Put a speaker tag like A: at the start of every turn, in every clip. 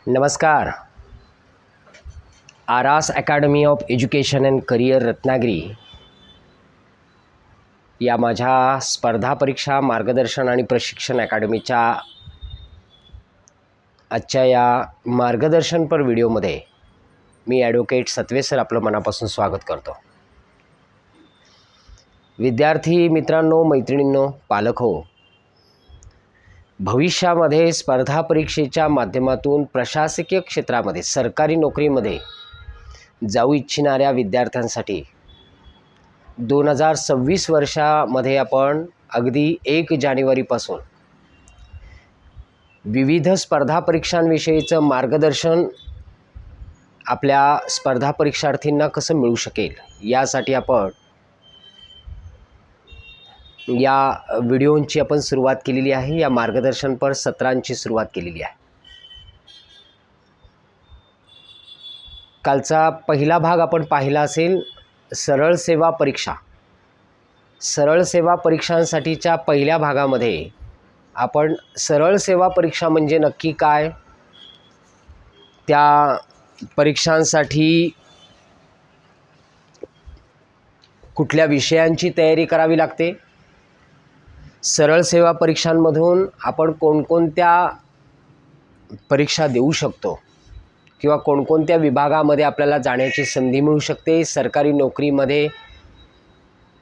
A: नमस्कार. आरास academy of education and career Ratnagiri या माझ्या स्पर्धा परीक्षा मार्गदर्शन आणि प्रशिक्षण अकॅडमीच्या आजच्या या मार्गदर्शनपर व्हिडिओमध्ये मी ॲडव्होकेट सत्वे सर आपलं मनापासून स्वागत करतो. विद्यार्थी मित्रांनो, मैत्रिणींनो, पालक हो, भविष्यामध्ये स्पर्धा परीक्षेच्या माध्यमातून प्रशासकीय क्षेत्रामध्ये सरकारी नोकरीमध्ये जाऊ इच्छिणाऱ्या विद्यार्थ्यांसाठी 2026 वर्षामध्ये आपण अगदी 1 जानेवारीपासून विविध स्पर्धा परीक्षांविषयीचं मार्गदर्शन आपल्या स्पर्धा परीक्षार्थींना कसं मिळू शकेल यासाठी आपण या व्हिडिओंची आपण सुरुवात केलेली आहे. या मार्गदर्शनपर सत्रांची सुरुवात केलेली आहे. कालचा पहिला भाग आपण पाहिला असेल, सरळ सेवा परीक्षा. सरळ सेवा परीक्षांसाठीच्या पहिल्या भागामध्ये आपण सरळ सेवा परीक्षा म्हणजे नक्की काय, त्या परीक्षांसाठी कुठल्या विषयांची तयारी करावी लागते, सरळ सेवा परीक्षांमधून आपण कोणकोणत्या परीक्षा देऊ शकतो किंवा कोणकोणत्या विभागामध्ये आपल्याला जाण्याची संधी मिळू शकते, सरकारी नोकरीमध्ये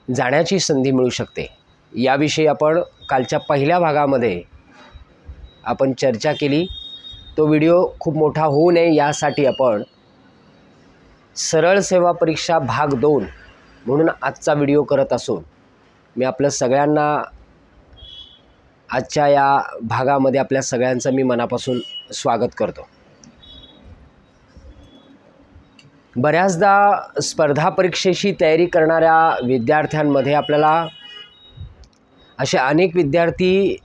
A: जाण्याची संधी मिळू शकते, याविषयी आपण कालच्या पहिल्या भागामध्ये आपण चर्चा केली. तो व्हिडिओ खूप मोठा होऊ नये यासाठी आपण सरळ सेवा परीक्षा भाग 2 म्हणून आजचा व्हिडिओ करत असून मी आपलं सगळ्यांना आजच्या या भागामध्ये आपल्या सगळ्यांचं मी मनापासून स्वागत करतो. बऱ्याचदा स्पर्धा परीक्षेची तयारी करणाऱ्या विद्यार्थ्यांमध्ये आपल्याला असे अनेक विद्यार्थी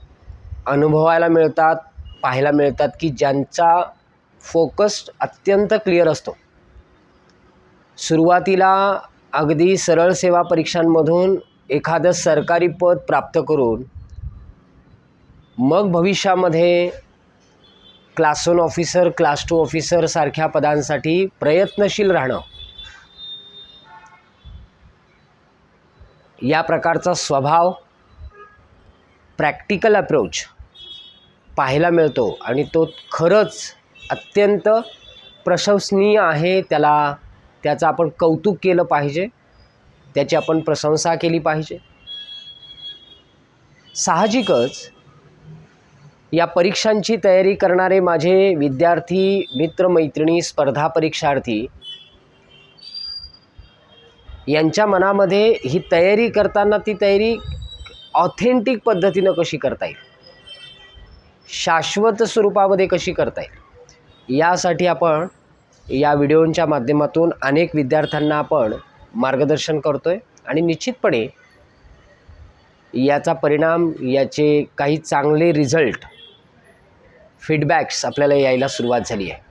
A: अनुभवायला मिळतात, पाहायला मिळतात की ज्यांचा फोकस अत्यंत क्लिअर असतो. सुरुवातीला अगदी सरळ सेवा परीक्षांमधून एखादं सरकारी पद प्राप्त करून मग भविष्यामध्ये क्लास 1 ऑफिसर, क्लास 2 ऑफिसर सारख्या पदांसाठी प्रयत्नशील राहणं, या प्रकारचा स्वभाव, प्रॅक्टिकल अप्रोच पाहायला मिळतो आणि तो खरंच अत्यंत प्रशंसनीय आहे. त्याचं आपण कौतुक केलं पाहिजे, त्याची आपण प्रशंसा केली पाहिजे. साहजिकच या परीक्षांची तयारी करणारे माझे विद्यार्थी, मित्रमैत्रिणी, स्पर्धा परीक्षार्थी यांच्या मनामध्ये ही तयारी करताना ती तयारी ऑथेंटिक पद्धतीनं कशी करता येईल, शाश्वत स्वरूपामध्ये कशी करता येईल, यासाठी आपण या व्हिडिओंच्या माध्यमातून अनेक विद्यार्थ्यांना आपण मार्गदर्शन करतो आहे आणि निश्चितपणे याचा परिणाम, याचे काही चांगले रिझल्ट, फीडबॅक्स आपल्याला यायला सुरुवात झाली आहे.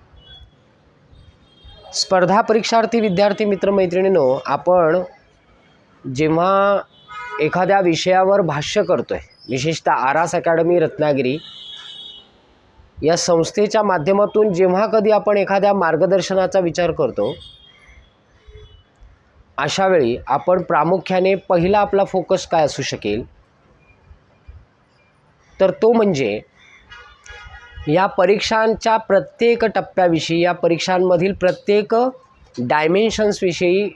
A: स्पर्धा परीक्षार्थी विद्यार्थी मित्रमैत्रिणींनो, आपण जेव्हा एखाद्या विषयावर भाष्य करतो आहे, विशेषतः आरास अकॅडमी रत्नागिरी या संस्थेच्या माध्यमातून जेव्हा कधी आपण एखाद्या मार्गदर्शनाचा विचार करतो, अशावेळी आपण प्रामुख्याने पहिला आपला फोकस काय असू शकेल, तर तो म्हणजे या परीक्षांच्या प्रत्येक टप्प्याविषयी, या परीक्षांमधील प्रत्येक डायमेन्शन्सविषयी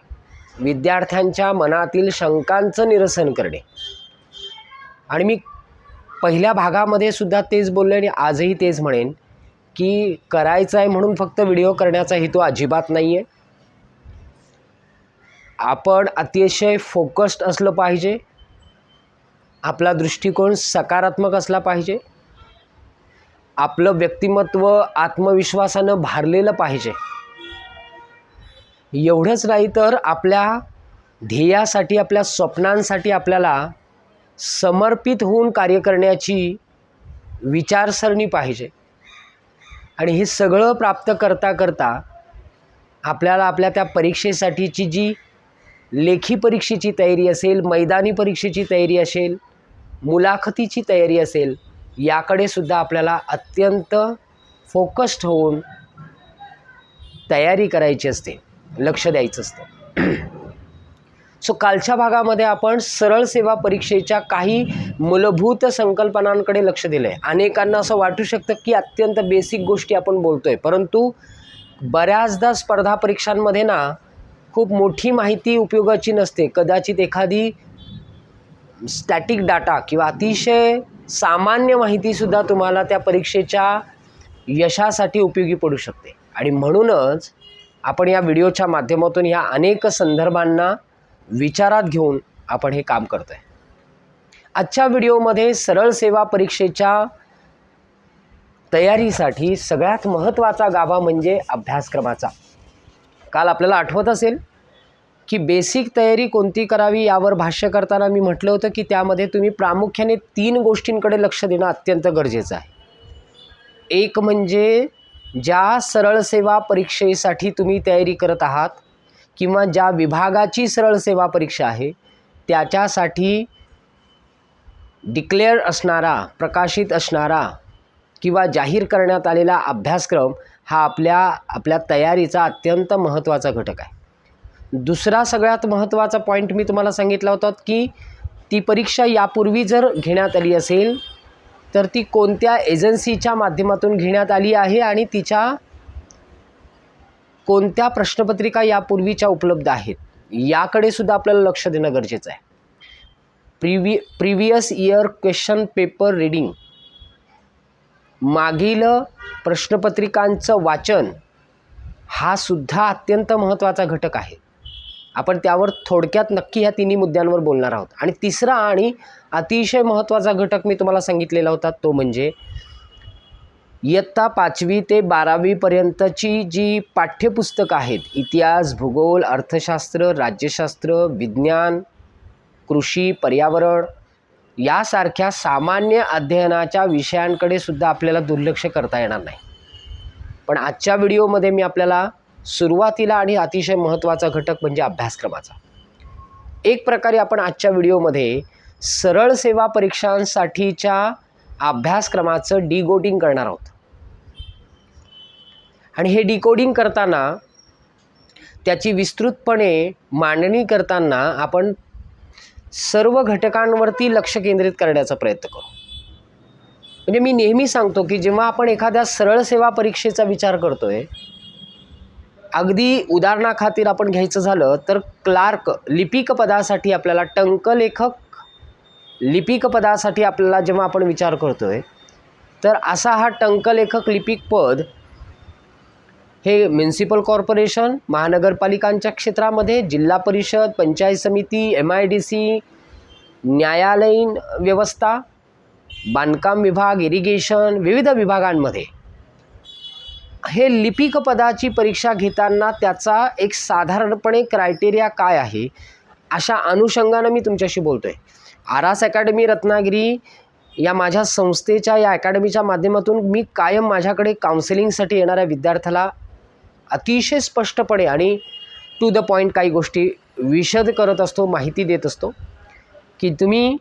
A: विद्यार्थ्यांच्या मनातील शंकांचं निरसन करणे. आणि मी पहिल्या भागामध्ये सुद्धा तेच बोलले आणि आजही तेच म्हणेन की करायचं आहे म्हणून फक्त व्हिडिओ करण्याचा हेतू अजिबात नाही आहे. आपण अतिशय फोकस्ड असलं पाहिजे, आपला दृष्टिकोन सकारात्मक असला पाहिजे, आपलं व्यक्तिमत्व आत्मविश्वासानं भारलेलं पाहिजे. एवढंच नाही तर आपल्या ध्येयासाठी, आपल्या स्वप्नांसाठी आपल्याला समर्पित होऊन कार्य करण्याची विचारसरणी पाहिजे. आणि हे सगळं प्राप्त करता करता आपल्याला आपल्या त्या परीक्षेसाठीची जी लेखी परीक्षेची तयारी असेल, मैदानी परीक्षेची तयारी असेल, मुलाखतीची तयारी असेल, याकडे सुद्धा आपल्याला अत्यंत फोकस्ड होऊन तयारी करायची असते, लक्ष द्यायचं असतं. सो कालच्या भागामध्ये आपण सरळ सेवा परीक्षेच्या काही मूलभूत संकल्पनांकडे लक्ष दिलं आहे. अनेकांना असं वाटू शकतं की अत्यंत बेसिक गोष्टी आपण बोलतो आहे, परंतु बऱ्याचदा स्पर्धा परीक्षांमध्ये ना खूप मोठी माहिती उपयोगाची नसते. कदाचित एखादी स्टॅटिक डाटा किंवा अतिशय सामान्य माहितीसुद्धा तुम्हाला त्या परीक्षेच्या यशासाठी उपयोगी पडू शकते. आणि म्हणूनच आपण या व्हिडिओच्या माध्यमातून ह्या अनेक संदर्भांना विचारात घेऊन आपण हे काम करतो आहे. आजच्या व्हिडिओमध्ये सरळ सेवा परीक्षेच्या तयारीसाठी सगळ्यात महत्त्वाचा गाभा म्हणजे अभ्यासक्रमाचा. काल आपल्याला आठवत असेल की बेसिक तयारी कोणती करावी यावर भाष्य करताना मी म्हटलं होतं की त्यामध्ये तुम्ही प्रामुख्याने 3 गोष्टींकडे लक्ष देणं अत्यंत गरजेचं आहे. एक म्हणजे ज्या सरळ सेवा परीक्षेसाठी तुम्ही तयारी करत आहात किंवा ज्या विभागाची सरळ सेवा परीक्षा आहे त्याच्यासाठी डिक्लेअर असणारा, प्रकाशित असणारा किंवा जाहीर करण्यात आलेला अभ्यासक्रम हा आपल्या तयारीचा अत्यंत महत्त्वाचा घटक आहे. दुसरा सगळ्यात महत्त्वाचा पॉईंट मी तुम्हाला सांगितला होता की ती परीक्षा यापूर्वी जर घेण्यात आली असेल तर ती कोणत्या एजन्सीच्या माध्यमातून घेण्यात आली आहे आणि तिच्या कोणत्या प्रश्नपत्रिका यापूर्वीच्या उपलब्ध आहेत याकडे सुद्धा आपल्याला लक्ष देणं गरजेचं आहे. Previous year question paper reading, मागील प्रश्नपत्रिकांचं वाचन हा सुद्धा अत्यंत महत्त्वाचा घटक आहे. आपण त्यावर थोडक्यात नक्की ह्या 3 मुद्द्यांवर बोलणार आहोत. आणि तिसरा आणि अतिशय महत्त्वाचा घटक मी तुम्हाला सांगितलेला होता तो म्हणजे इयत्ता 5वी ते 12वी पर्यंतची जी पाठ्यपुस्तकं आहेत, इतिहास, भूगोल, अर्थशास्त्र, राज्यशास्त्र, विज्ञान, कृषी, पर्यावरण यासारख्या सामान्य अध्ययनाच्या विषयांकडे सुद्धा आपल्याला दुर्लक्ष करता येणार नाही. पण आजच्या व्हिडिओमध्ये मी आपल्याला सुरुवातीला आणि अतिशय महत्त्वाचा घटक म्हणजे अभ्यासक्रमाचा. एक प्रकारे आपण आजच्या व्हिडिओमध्ये सरळ सेवा परीक्षांसाठीच्या अभ्यासक्रमाचं डिकोडिंग करणार आहोत. आणि हे डिकोडिंग करताना त्याची विस्तृतपणे मांडणी करताना आपण सर्व घटकांवरती लक्ष केंद्रित करण्याचा प्रयत्न करू. म्हणजे मी नेहमी सांगतो की जेव्हा आपण एखाद्या सरळ सेवा परीक्षेचा विचार करतोय, अगदी उदाहरणाखातीर आपण घ्यायचं झालं तर क्लार्क लिपिक पदासाठी आपल्याला, टंकलेखक लिपिक पदासाठी आपल्याला जेव्हा आपण विचार करतोय तर असा हा टंकलेखक लिपिक पद हे म्युनिसिपल कॉर्पोरेशन, महानगरपालिकांच्या क्षेत्रामध्ये, जिल्हा परिषद, पंचायत समिती, MIDC, न्यायालयीन व्यवस्था, बांधकाम विभाग, इरिगेशन, विविध विभागांमध्ये हे लिपिक पदाची परीक्षा घेताना त्याचा एक साधारणपणे क्रायटेरिया काय आहे अशा अनुषंगानं मी तुमच्याशी बोलतो आहे. आरास अकॅडमी रत्नागिरी या माझ्या संस्थेच्या या अकॅडमीच्या माध्यमातून मी कायम माझ्याकडे काउन्सिलिंगसाठी येणाऱ्या विद्यार्थ्याला अतिशय स्पष्टपणे आणि टू द पॉईंट काही गोष्टी विशद करत असतो, माहिती देत असतो की तुम्ही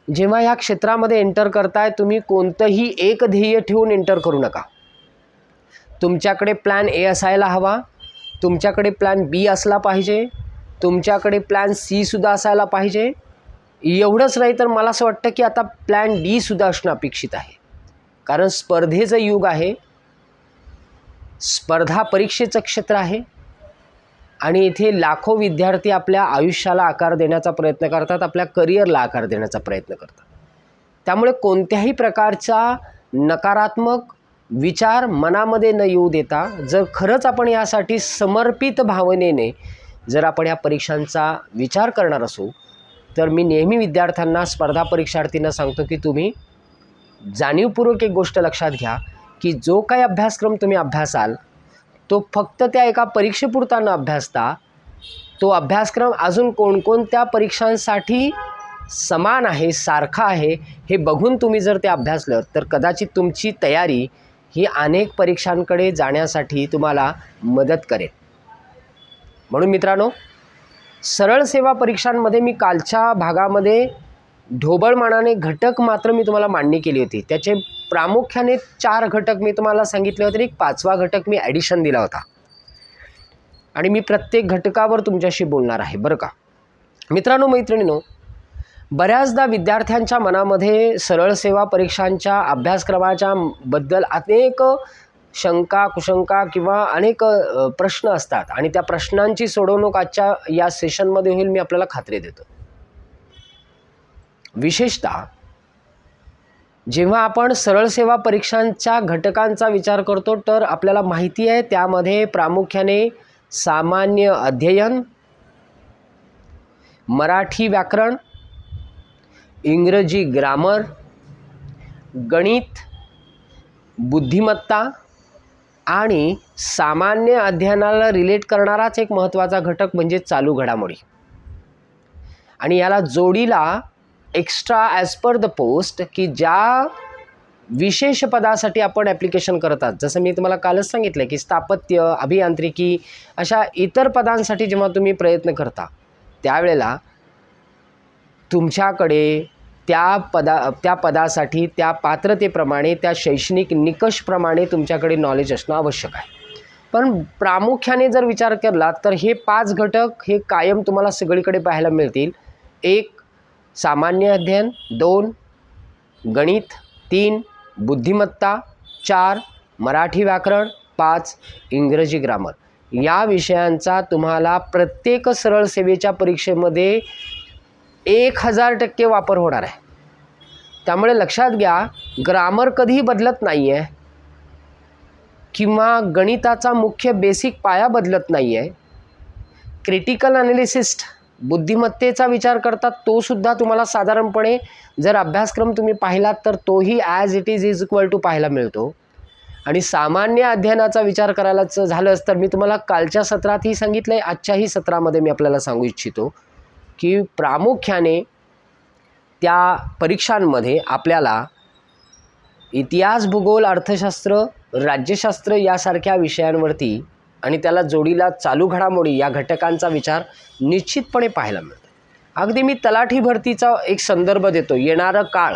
A: जेव्हा ह्या क्षेत्रामध्ये एंटर करताय तुम्ही कोणतंही एक ध्येय ठेवून एंटर करू नका. तुमच्याकडे प्लॅन A असायला हवा, तुमच्याकडे प्लॅन B असला पाहिजे, तुमच्याकडे प्लॅन C सुद्धा असायला पाहिजे. एवढंच नाही तर मला असं वाटतं की आता प्लॅन D सुद्धा असणं अपेक्षित आहे. कारण स्पर्धेचं युग आहे, स्पर्धा परीक्षेचं क्षेत्र आहे आणि इथे लाखो विद्यार्थी आपल्या आयुष्याला आकार देण्याचा प्रयत्न करतात, आपल्या करिअरला आकार देण्याचा प्रयत्न करतात. त्यामुळे कोणत्याही प्रकारचा नकारात्मक विचार मनामध्ये न येऊ देता जर खरंच आपण यासाठी समर्पित भावनेने जर आपण या परीक्षांचा विचार करणार असू तर मी नेहमी विद्यार्थ्यांना, स्पर्धा परीक्षार्थींना सांगतो की तुम्ही जाणीवपूर्वक एक गोष्ट लक्षात घ्या की जो काही अभ्यासक्रम तुम्ही अभ्यासाल तो फक्त त्या एका परीक्षेपुरता न अभ्यासता तो अभ्यासक्रम अजून कोणकोणत्या परीक्षांसाठी समान आहे, सारखा आहे हे बघून तुम्ही जर ते अभ्यासलं तर कदाचित तुमची तयारी ही अनेक परीक्षांकडे जाण्यासाठी तुम्हाला मदत करेल. म्हणून मित्रांनो, सरळ सेवा परीक्षांमध्ये मी कालच्या भागामध्ये ढोबळमानाने घटक मात्र मी तुम्हाला मांडणी केली होती. त्याचे प्रामुख्याने 4 घटक मी तुम्हाला सांगितले होते, एक 5वा घटक मी ॲडिशन दिला होता. आणि मी प्रत्येक घटकावर तुमच्याशी बोलणार आहे बरं का. मित्रांनो मैत्रिणींनो, बऱ्याचदा विद्यार्थ्यांच्या मनामध्ये सरळ सेवा परीक्षांच्या अभ्यासक्रमाच्या बद्दल अनेक शंका कुशंका किंवा अनेक प्रश्न असतात आणि त्या प्रश्नांची सोडवणूक आजच्या या सेशनमध्ये होईल, मी आपल्याला खात्री देतो. विशेषतः जेव्हा आपण सरळ सेवा परीक्षांच्या घटकांचा विचार करतो तर आपल्याला माहिती आहे त्यामध्ये प्रामुख्याने सामान्य अध्ययन, मराठी व्याकरण, इंग्रजी ग्रामर, गणित, बुद्धिमत्ता आणि सामान्य अध्ययनाला रिलेट करणाराच एक महत्त्वाचा घटक म्हणजे चालू घडामोडी. आणि याला जोडीला extra as per the post की ज्या विशेष पदासाठी आपण ॲप्लिकेशन करतात, जसं मी तुम्हाला कालच सांगितलं की स्थापत्य, अभियांत्रिकी अशा इतर पदांसाठी जेव्हा तुम्ही प्रयत्न करता त्यावेळेला तुमच्याकडे त्या पदासाठी त्या पात्रतेप्रमाणे त्या शैक्षणिक निकषप्रमाणे तुमच्याकडे नॉलेज असणं आवश्यक आहे. पण प्रामुख्याने जर विचार केला तर हे 5 घटक हे कायम तुम्हाला सगळीकडे पाहायला मिळतील. 1 सामान्य अध्ययन, 2 गणित, 3 बुद्धिमत्ता, 4 मराठी व्याकरण, 5 इंग्रजी ग्रामर. या विषयांचा तुम्हाला प्रत्येक सरळ सेवेच्या परीक्षेमध्ये 1000% वापर होणार आहे. त्यामुळे लक्षात घ्या, ग्रामर कधीही बदलत नाही आहे किंवा गणिताचा मुख्य बेसिक पाया बदलत नाही आहे. क्रिटिकल ॲनालिसिस बुद्धिमत्तेचा विचार करतात तो सुद्धा तुम्हाला साधारणपणे जर अभ्यासक्रम तुम्ही पाहिलात तर तोही as it is equal to पाहायला मिळतो. आणि सामान्य अध्ययनाचा विचार करायलाच झालंच तर मी तुम्हाला कालच्या सत्रातही सांगितलं आहे, आजच्याही सत्रामध्ये मी आपल्याला सांगू इच्छितो की प्रामुख्याने त्या परीक्षांमध्ये आपल्याला इतिहास, भूगोल, अर्थशास्त्र, राज्यशास्त्र यासारख्या विषयांवरती आणि त्याला जोडीला चालू घडामोडी या घटकांचा विचार निश्चितपणे पाहायला मिळतो. अगदी मी तलाठी भरतीचा एक संदर्भ देतो. येणारा काळ,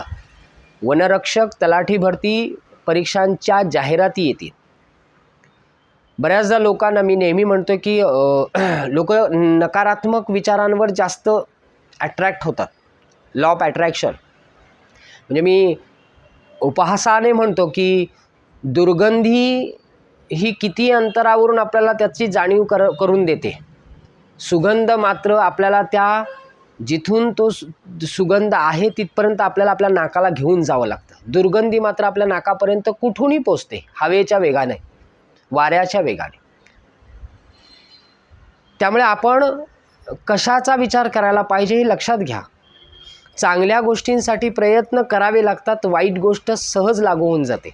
A: वनरक्षक, तलाठी भरती परीक्षांच्या जाहिराती येतील. बऱ्याचदा लोकांना मी नेहमी म्हणतो की लोक नकारात्मक विचारांवर जास्त अट्रॅक्ट होतात. लॉ ऑफ अट्रॅक्शन म्हणजे मी उपहासाने म्हणतो की दुर्गंधी ही किती अंतरावरून आपल्याला त्याची जाणीव करून देते. सुगंध मात्र आपल्याला त्या जिथून तो सुगंध आहे तिथपर्यंत आपल्याला आपल्या नाकाला घेऊन जावं लागतं. दुर्गंधी मात्र आपल्या नाकापर्यंत कुठूनही पोचते, हवेच्या वेगाने, वाऱ्याच्या वेगाने. त्यामुळे आपण कशाचा विचार करायला पाहिजे हे लक्षात घ्या. चांगल्या गोष्टींसाठी प्रयत्न करावे लागतात, वाईट गोष्ट सहज लागू होऊन जाते.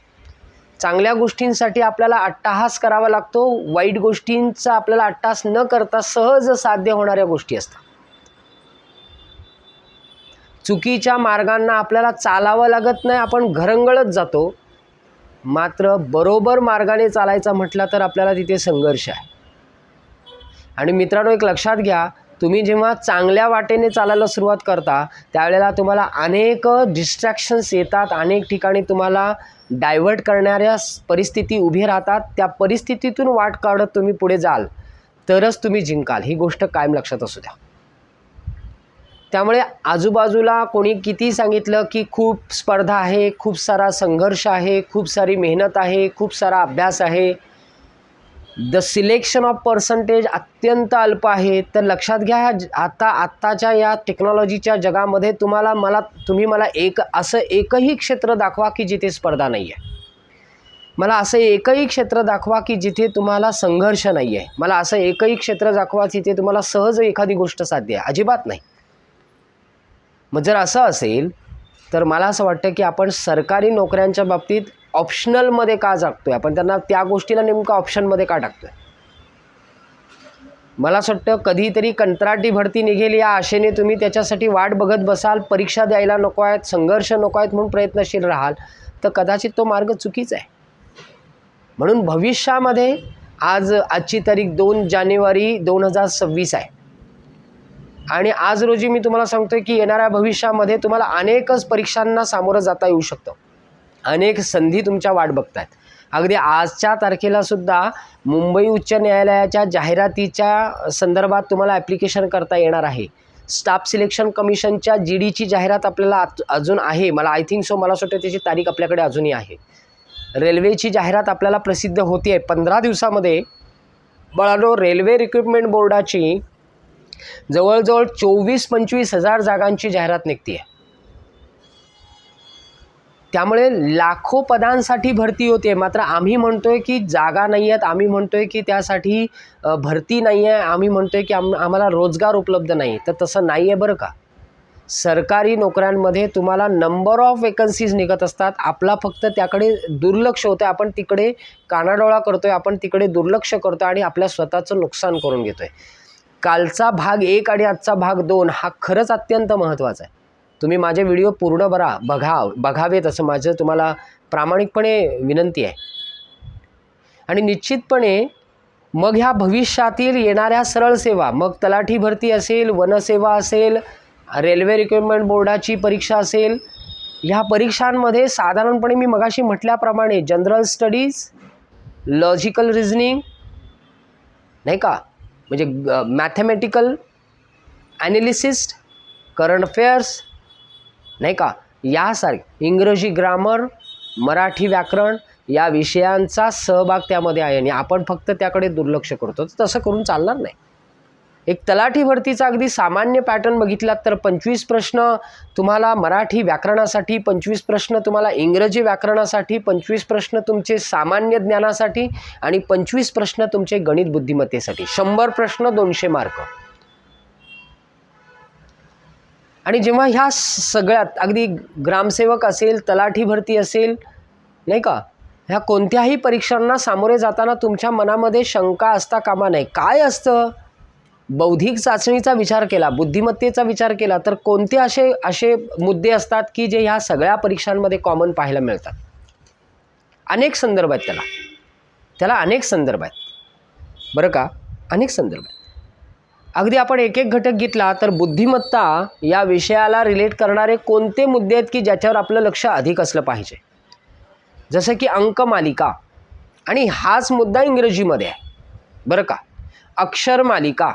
A: चांगल्या गोष्टींसाठी आपल्याला अट्टहास करावा लागतो, वाईट गोष्टींचा आपल्याला अट्टहास न करता सहज साध्य होणाऱ्या गोष्टी असतात. चुकीच्या मार्गांना आपल्याला चालावं लागत नाही, आपण घरंगळत जातो. मात्र बरोबर मार्गाने चालायचा म्हटलं तर आपल्याला तिथे संघर्ष आहे. आणि मित्रांनो एक लक्षात घ्या, तुम्ही जेव्हा चांगल्या वाटेने चालायला सुरुवात करता त्यावेळेला तुम्हाला अनेक डिस्ट्रॅक्शन्स येतात, अनेक ठिकाणी तुम्हाला डायव्हर्ट करणाऱ्या परिस्थिती उभी राहतात. त्या परिस्थितीतून वाट काढत तुम्ही पुढे जाल तरच तुम्ही जिंकाल, ही गोष्ट कायम लक्षात असू द्या. त्यामुळे आजूबाजूला कोणी किती सांगितलं की खूप स्पर्धा आहे, खूप सारा संघर्ष आहे, खूप सारी मेहनत आहे, खूप सारा अभ्यास आहे, द सिलेक्शन ऑफ पर्सेंटेज अत्यंत अल्प आहे, तर लक्षात घ्या आत्ताच्या या टेक्नॉलॉजीच्या जगामध्ये तुम्ही मला असं एकही क्षेत्र दाखवा की जिथे स्पर्धा नाही आहे. मला असं एकही क्षेत्र दाखवा की जिथे तुम्हाला संघर्ष नाही आहे. मला असं एकही क्षेत्र दाखवा जिथे तुम्हाला सहज एखादी गोष्ट साध्य आहे. अजिबात नाही. मग जर असं असेल तर मला असं वाटतं की आपण सरकारी नोकऱ्यांच्या बाबतीत ऑप्शनलमध्ये का टाकतोय, आपण त्यांना त्या गोष्टीला नेमकं ऑप्शनमध्ये का टाकतोय. मला असं वाटतं कधीतरी कंत्राटी भरती निघेल या आशेने तुम्ही त्याच्यासाठी वाट बघत बसाल, परीक्षा द्यायला नको आहेत, संघर्ष नको आहेत म्हणून प्रयत्नशील राहाल तर कदाचित तो मार्ग चुकीचा आहे. म्हणून भविष्यामध्ये आजची तारीख 2 जानेवारी 2026 आहे आणि आज रोजी मी तुम्हाला सांगतोय की येणाऱ्या भविष्यामध्ये तुम्हाला अनेकच परीक्षांना सामोरं जाता येऊ शकतं. अनेक संधी तुमच्या वाट बघतायत. अगदी आजच्या तारखेला सुद्धा मुंबई उच्च न्यायालयाच्या जाहिरातीच्या संदर्भात तुम्हाला ॲप्लिकेशन करता येणार आहे. स्टाफ सिलेक्शन कमिशनच्या GDची जाहिरात आपल्याला अजून आहे. मला आय थिंक सो, मला असं वाटतं त्याची तारीख आपल्याकडे अजूनही आहे. रेल्वेची जाहिरात आपल्याला प्रसिद्ध होती आहे. 15 दिवसामध्ये बाळांनो, रेल्वे रिक्रुटमेंट बोर्डाची जवळजवळ 24-25 हजार जागांची जाहिरात निघते आहे. त्यामुळे लाखो पदांसाठी भरती होते. मात्र आम्ही म्हणतोय की जागा नाही आहेत, आम्ही म्हणतोय की त्यासाठी भरती नाही आहे, आम्ही म्हणतोय की आम्हाला रोजगार उपलब्ध नाही. तर तसं नाही आहे बरं का. सरकारी नोकऱ्यांमध्ये तुम्हाला नंबर ऑफ वेकन्सीज निघत असतात. आपला फक्त त्याकडे दुर्लक्ष होतं. आपण तिकडे कानाडोळा करतोय, आपण तिकडे दुर्लक्ष करतोय आणि आपल्या स्वतःचं नुकसान करून घेतोय. कालचा भाग 1 आणि आजचा भाग 2 हा खरंच अत्यंत महत्त्वाचा आहे. तुम्ही माझे व्हिडिओ पूर्ण बघावेत असं माझं तुम्हाला प्रामाणिकपणे विनंती आहे. आणि निश्चितपणे मग ह्या भविष्यातील येणाऱ्या सरळ सेवा, मग तलाठी भरती असेल, वनसेवा असेल, रेल्वे रिक्रुटमेंट बोर्डाची परीक्षा असेल, ह्या परीक्षांमध्ये साधारणपणे मी मगाशी म्हटल्याप्रमाणे जनरल स्टडीज, लॉजिकल रिझनिंग नाही का, म्हणजे मॅथमॅटिकल ॲनालिसिस, करंट अफेअर्स नाही का, यासारखे इंग्रजी ग्रामर, मराठी व्याकरण या विषयांचा सहभाग त्यामध्ये आहे आणि आपण फक्त त्याकडे दुर्लक्ष करतो. तसं करून चालणार नाही. एक तलाठी भरतीचा अगदी सामान्य पॅटर्न बघितलात तर 25 प्रश्न तुम्हाला मराठी व्याकरणासाठी, 25 प्रश्न तुम्हाला इंग्रजी व्याकरणासाठी, 25 प्रश्न तुमचे सामान्य ज्ञानासाठी आणि 25 प्रश्न तुमचे गणित बुद्धिमत्तेसाठी. 100 प्रश्न 200 मार्क. आणि जेव्हा ह्या सगळ्यात अगदी ग्रामसेवक असेल, तलाठी भरती असेल नाही का, ह्या कोणत्याही परीक्षांना सामोरे जाताना तुमच्या मनामध्ये शंका असता कामा नये. काय असतं, बौद्धिक चाचणीचा विचार केला, बुद्धिमत्तेचा विचार केला तर कोणते असे मुद्दे असतात की जे ह्या सगळ्या परीक्षांमध्ये कॉमन पाहायला मिळतात. अनेक संदर्भ आहेत त्याला अनेक संदर्भ आहेत बरं का, अनेक संदर्भ आहेत. अगदी आपण एक एक घटक घेतला तर बुद्धिमत्ता या विषयाला रिलेट करणारे कोणते मुद्दे आहेत की ज्याच्यावर आपलं लक्ष अधिक असलं पाहिजे. जसं की अंकमालिका, आणि हाच मुद्दा इंग्रजीमध्ये आहे बरं का. अक्षरमालिका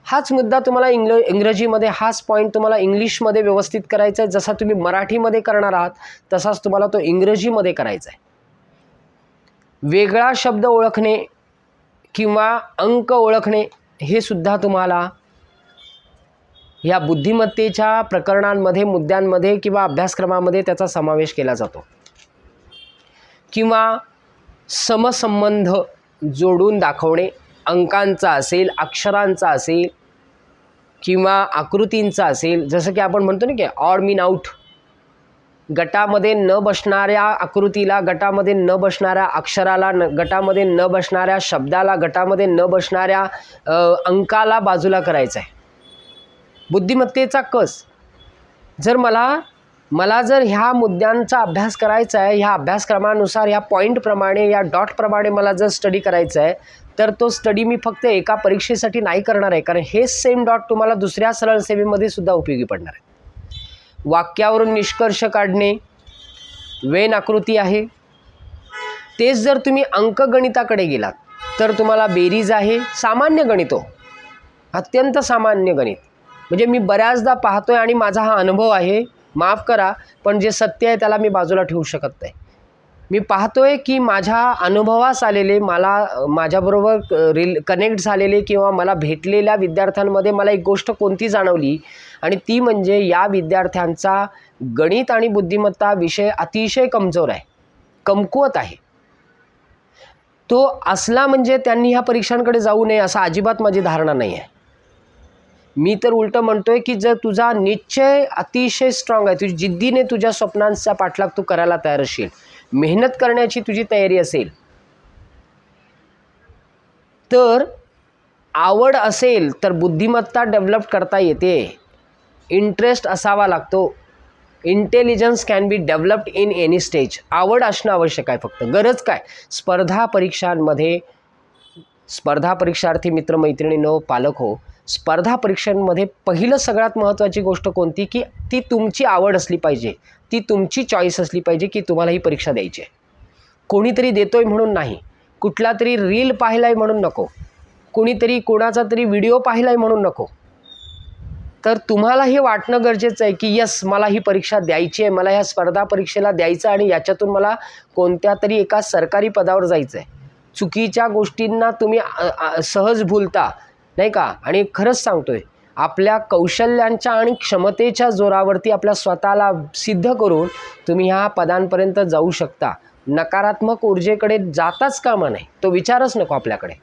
A: हाच मुद्दा तुम्हाला इंग्रजीमध्ये, हाच पॉईंट तुम्हाला इंग्लिशमध्ये व्यवस्थित करायचा आहे. जसा तुम्ही मराठीमध्ये करणार आहात तसाच तुम्हाला तो इंग्रजीमध्ये करायचा आहे. वेगळा शब्द ओळखणे किंवा अंक ओळखणे हे सुद्धा तुम्हाला या बुद्धिमत्तेच्या प्रकरणांमध्ये, मुद्द्यांमध्ये किंवा अभ्यासक्रमामध्ये त्याचा समावेश केला जातो. किंवा समसंबंध जोडून दाखवणे, अंकांचा असेल, अक्षरांचा असेल किंवा आकृतींचा असेल. जसं की आपण म्हणतो ना की ऑड मीन आउट, गटामध्ये न बसणाऱ्या आकृतीला, गटामध्ये न बसणाऱ्या अक्षराला, गटामध्ये न बसणाऱ्या शब्दाला, गटामध्ये न बसणाऱ्या अंकाला बाजूला करायचं आहे. बुद्धिमत्तेचा कस. जर मला जर ह्या मुद्द्यांचा अभ्यास करायचा आहे, ह्या अभ्यासक्रमानुसार, ह्या पॉईंटप्रमाणे, या डॉटप्रमाणे मला जर स्टडी करायचं आहे तर तो स्टडी मी फक्त एका परीक्षेसाठी नाही करणार आहे, कारण हेच सेम डॉट तुम्हाला दुसऱ्या सरळ सेवेमध्ये सुद्धा उपयोगी पडणार आहे. वाक्यावरून निष्कर्ष काढणे वेन आकृती आहे. तेच जर तुम्ही अंकगणिताकडे गेलात तर तुम्हाला बेरीज आहे, सामान्य गणित, अत्यंत सामान्य गणित. म्हणजे मी बऱ्याचदा पाहतोय आणि माझा हा अनुभव आहे, माफ करा पण जे सत्य आहे त्याला मी बाजूला ठेवू शकत नाही. मी पाहतोय की माझ्या अनुभवास आलेले, मला माझ्याबरोबर कनेक्ट झालेले किंवा मला भेटलेल्या विद्यार्थ्यांमध्ये मला एक गोष्ट कोणती जाणवली, आणि ती म्हणजे या विद्यार्थ्यांचा गणित आणि बुद्धिमत्ता विषय अतिशय कमजोर आहे, कमकुवत आहे. तो असला म्हणजे त्यांनी ह्या परीक्षांकडे जाऊ नये असं अजिबात माझी धारणा नाही आहे. मी तर उलटं म्हणतोय की जर तुझा निश्चय अतिशय स्ट्रॉंग आहे, तुझी जिद्दीने तुझ्या स्वप्नांचा पाठलाग तू करायला तयार असशील, मेहनत करण्याची तुझी तयारी असेल, तर आवड असेल तर बुद्धिमत्ता डेव्हलप करता येते. इंटरेस्ट असावा लागतो. Intelligence can be developed in any stage. आवड असणं आवश्यक आहे. फक्त गरज काय, स्पर्धा परीक्षांमध्ये, स्पर्धा परीक्षार्थी मित्रमैत्रिणींनो, पालक हो, स्पर्धा परीक्षांमध्ये पहिलं सगळ्यात महत्त्वाची गोष्ट कोणती की ती तुमची आवड असली पाहिजे, ती तुमची चॉईस असली पाहिजे की तुम्हाला ही परीक्षा द्यायची आहे. कोणीतरी देतोय म्हणून नाही, कुठला तरी रील पाहिलाय म्हणून नको, कोणीतरी कोणाचा तरी व्हिडिओ पाहिलाय म्हणून नको. तर तुम्हाला हे वाटणं गरजेचं आहे की यस, मला ही परीक्षा द्यायची आहे, मला ह्या स्पर्धा परीक्षेला द्यायचं आणि याच्यातून मला कोणत्या तरी एका सरकारी पदावर जायचं आहे. चुकीच्या गोष्टींना तुम्ही सहज भुलता नाही का. आणि खरंच सांगतोय, आपल्या कौशल्यांच्या आणि क्षमतेच्या जोरावरती आपल्या स्वतःला सिद्ध करून तुम्ही ह्या पदांपर्यंत जाऊ शकता. नकारात्मक ऊर्जेकडे जाताच कामा नाही, तो विचारच नको आपल्याकडे.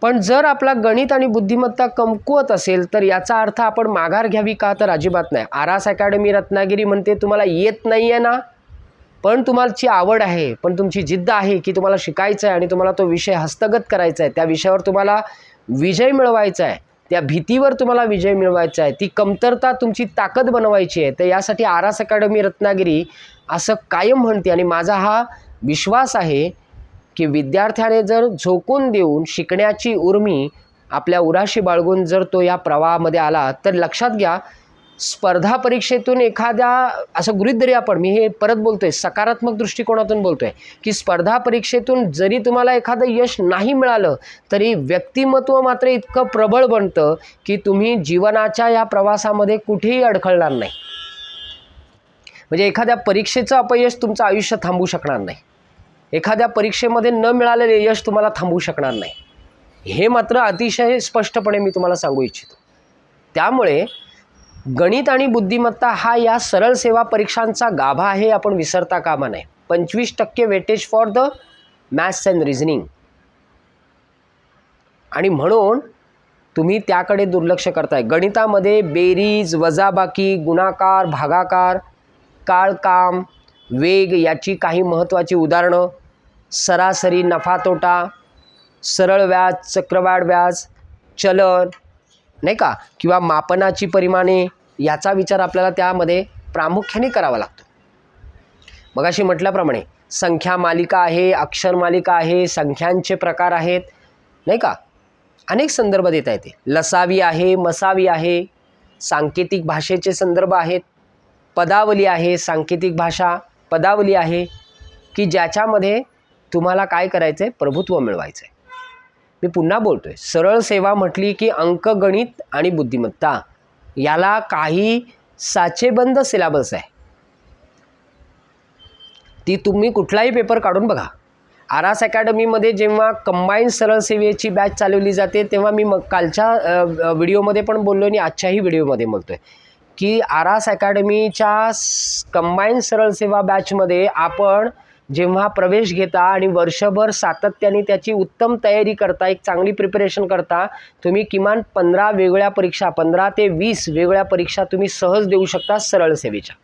A: पण जर आपला गणित आणि बुद्धिमत्ता कमकुवत असेल तर याचा अर्थ आपण माघार घ्यावी का, तर अजिबात नाही. आरास अकॅडमी रत्नागिरी म्हणते तुम्हाला येत नाही आहे ना, पण तुम्हाची आवड आहे, पण तुमची जिद्द आहे की तुम्हाला शिकायचं आहे आणि तुम्हाला तो विषय हस्तगत करायचा आहे, त्या विषयावर तुम्हाला विजय मिळवायचा आहे, त्या भीतीवर तुम्हाला विजय मिळवायचा आहे, ती कमतरता तुमची ताकद बनवायची आहे. तर यासाठी आरास अकॅडमी रत्नागिरी असं कायम म्हणते. आणि माझा हा विश्वास आहे की विद्यार्थ्याने जर झोकून देऊन शिकण्याची उर्मी आपल्या उराशी बाळगून जर तो या प्रवाहामध्ये आला तर लक्षात घ्या, स्पर्धा परीक्षेतून एखाद्या, असं गृहीत धरूया आपण, मी हे परत बोलतोय सकारात्मक दृष्टिकोनातून बोलतोय, की स्पर्धा परीक्षेतून जरी तुम्हाला एखादं यश नाही मिळालं तरी व्यक्तिमत्व मात्र इतकं प्रबळ बनतं की तुम्ही जीवनाच्या या प्रवासामध्ये कुठेही अडखळणार नाही. म्हणजे एखाद्या परीक्षेचं अपयश तुमचं आयुष्य थांबवू शकणार नाही, एखाद्या परीक्षेमध्ये न मिळालेले यश तुम्हाला थांबवू शकणार नाही. हे मात्र अतिशय स्पष्टपणे मी तुम्हाला सांगू इच्छितो. त्यामुळे गणित आणि बुद्धिमत्ता हा या सरळ सेवा परीक्षांचा गाभा आहे, आपण विसरता कामा नये. 25% weightage for the maths and reasoning. आणि म्हणून तुम्ही त्याकडे दुर्लक्ष करताय. गणितामध्ये बेरीज, वजाबाकी, गुणाकार, भागाकार, काळकाम, वेग याची काही महत्त्वाची उदाहरणं, सरासरी, नफा तोटा, सरळ व्याज, चक्रवाढ व्याज, चलन नाही का, किंवा मापनाची परिमाणे, याचा विचार आपल्याला त्यामध्ये प्रामुख्याने करावा लागतो. मगाशी म्हटल्याप्रमाणे संख्या मालिका आहे, अक्षर मालिका आहे, संख्यांचे प्रकार आहेत नाही का, अनेक संदर्भ देता येते. लसावी आहे, मसावी आहे, सांकेतिक भाषेचे संदर्भ आहेत, पदावली आहे, सांकेतिक भाषा पदावली आहे, की ज्याच्यामध्ये तुम्हाला काय करायचं आहे, प्रभुत्व मिळवायचं आहे. मी पुन्हा बोलतोय, सरळ सेवा म्हटली की अंकगणित आणि बुद्धिमत्ता याला काही साचेबंद सिलेबस आहे. ती तुम्ही कुठलाही पेपर काढून बघा. आरास अकॅडमीमध्ये जेव्हा कंबाईन सरळ सेवेची बॅच चालवली जाते तेव्हा मी कालच्या व्हिडिओमध्ये पण बोललो आणि आजच्याही व्हिडिओमध्ये बोलतोय की आरास अकॅडमीच्या कंबाईन सरळ सेवा बॅचमध्ये आपण जेव्हा प्रवेश घेता आणि वर्षभर सातत्याने त्याची उत्तम तयारी करता, एक चांगली प्रिपरेशन करता, तुम्ही किमान 15 वेगळ्या परीक्षा, 15 ते 20 वेगळ्या परीक्षा तुम्ही सहज देऊ शकता सरळ सेवेच्या.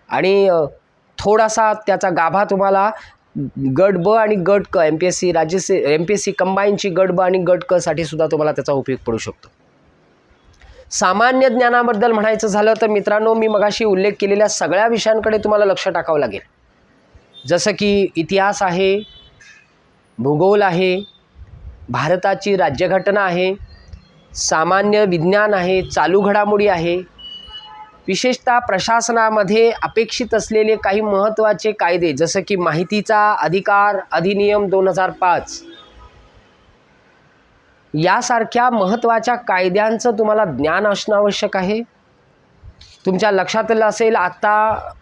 A: आणि थोडासा त्याचा गाभा तुम्हाला गट ब आणि गट क, MPSC कंबाईनची गट ब आणि गट क साठी सुद्धा तुम्हाला त्याचा उपयोग पडू शकतो. सामान्य ज्ञानाबद्दल म्हणायचं झालं तर मित्रांनो, मी मगाशी उल्लेख केलेल्या सगळ्या विषयांकडे तुम्हाला लक्ष टाकावं लागेल. जसं की इतिहास आहे, भूगोल आहे, भारताची राज्यघटना आहे, सामान्य विज्ञान आहे, चालू घडामोडी आहे, विशेषतः प्रशासनामध्ये अपेक्षित असलेले काही महत्त्वाचे कायदे जसं की माहितीचा अधिकार अधिनियम 2005 यासारख्या महत्त्वाच्या कायद्यांचं तुम्हाला ज्ञान असणं आवश्यक आहे. तुमच्या लक्षात आलं असेल, आता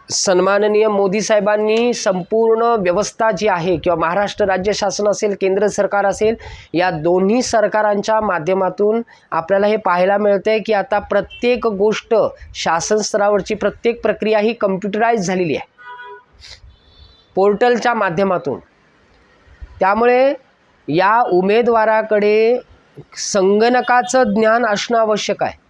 A: सन्माननीय मोदी साहेबांनी संपूर्ण व्यवस्था जी आहे किंवा महाराष्ट्र राज्य शासन असेल, केंद्र सरकार असेल, या दोन्ही सरकारांच्या माध्यमातून आपल्याला हे पाहायला मिळते की आता प्रत्येक गोष्ट शासन स्तरावरची प्रत्येक प्रक्रिया ही कम्प्युटराइज झालेली आहे पोर्टलच्या माध्यमातून. त्यामुळे या उमेदवाराकडे संगणकाचं ज्ञान असणं आवश्यक आहे.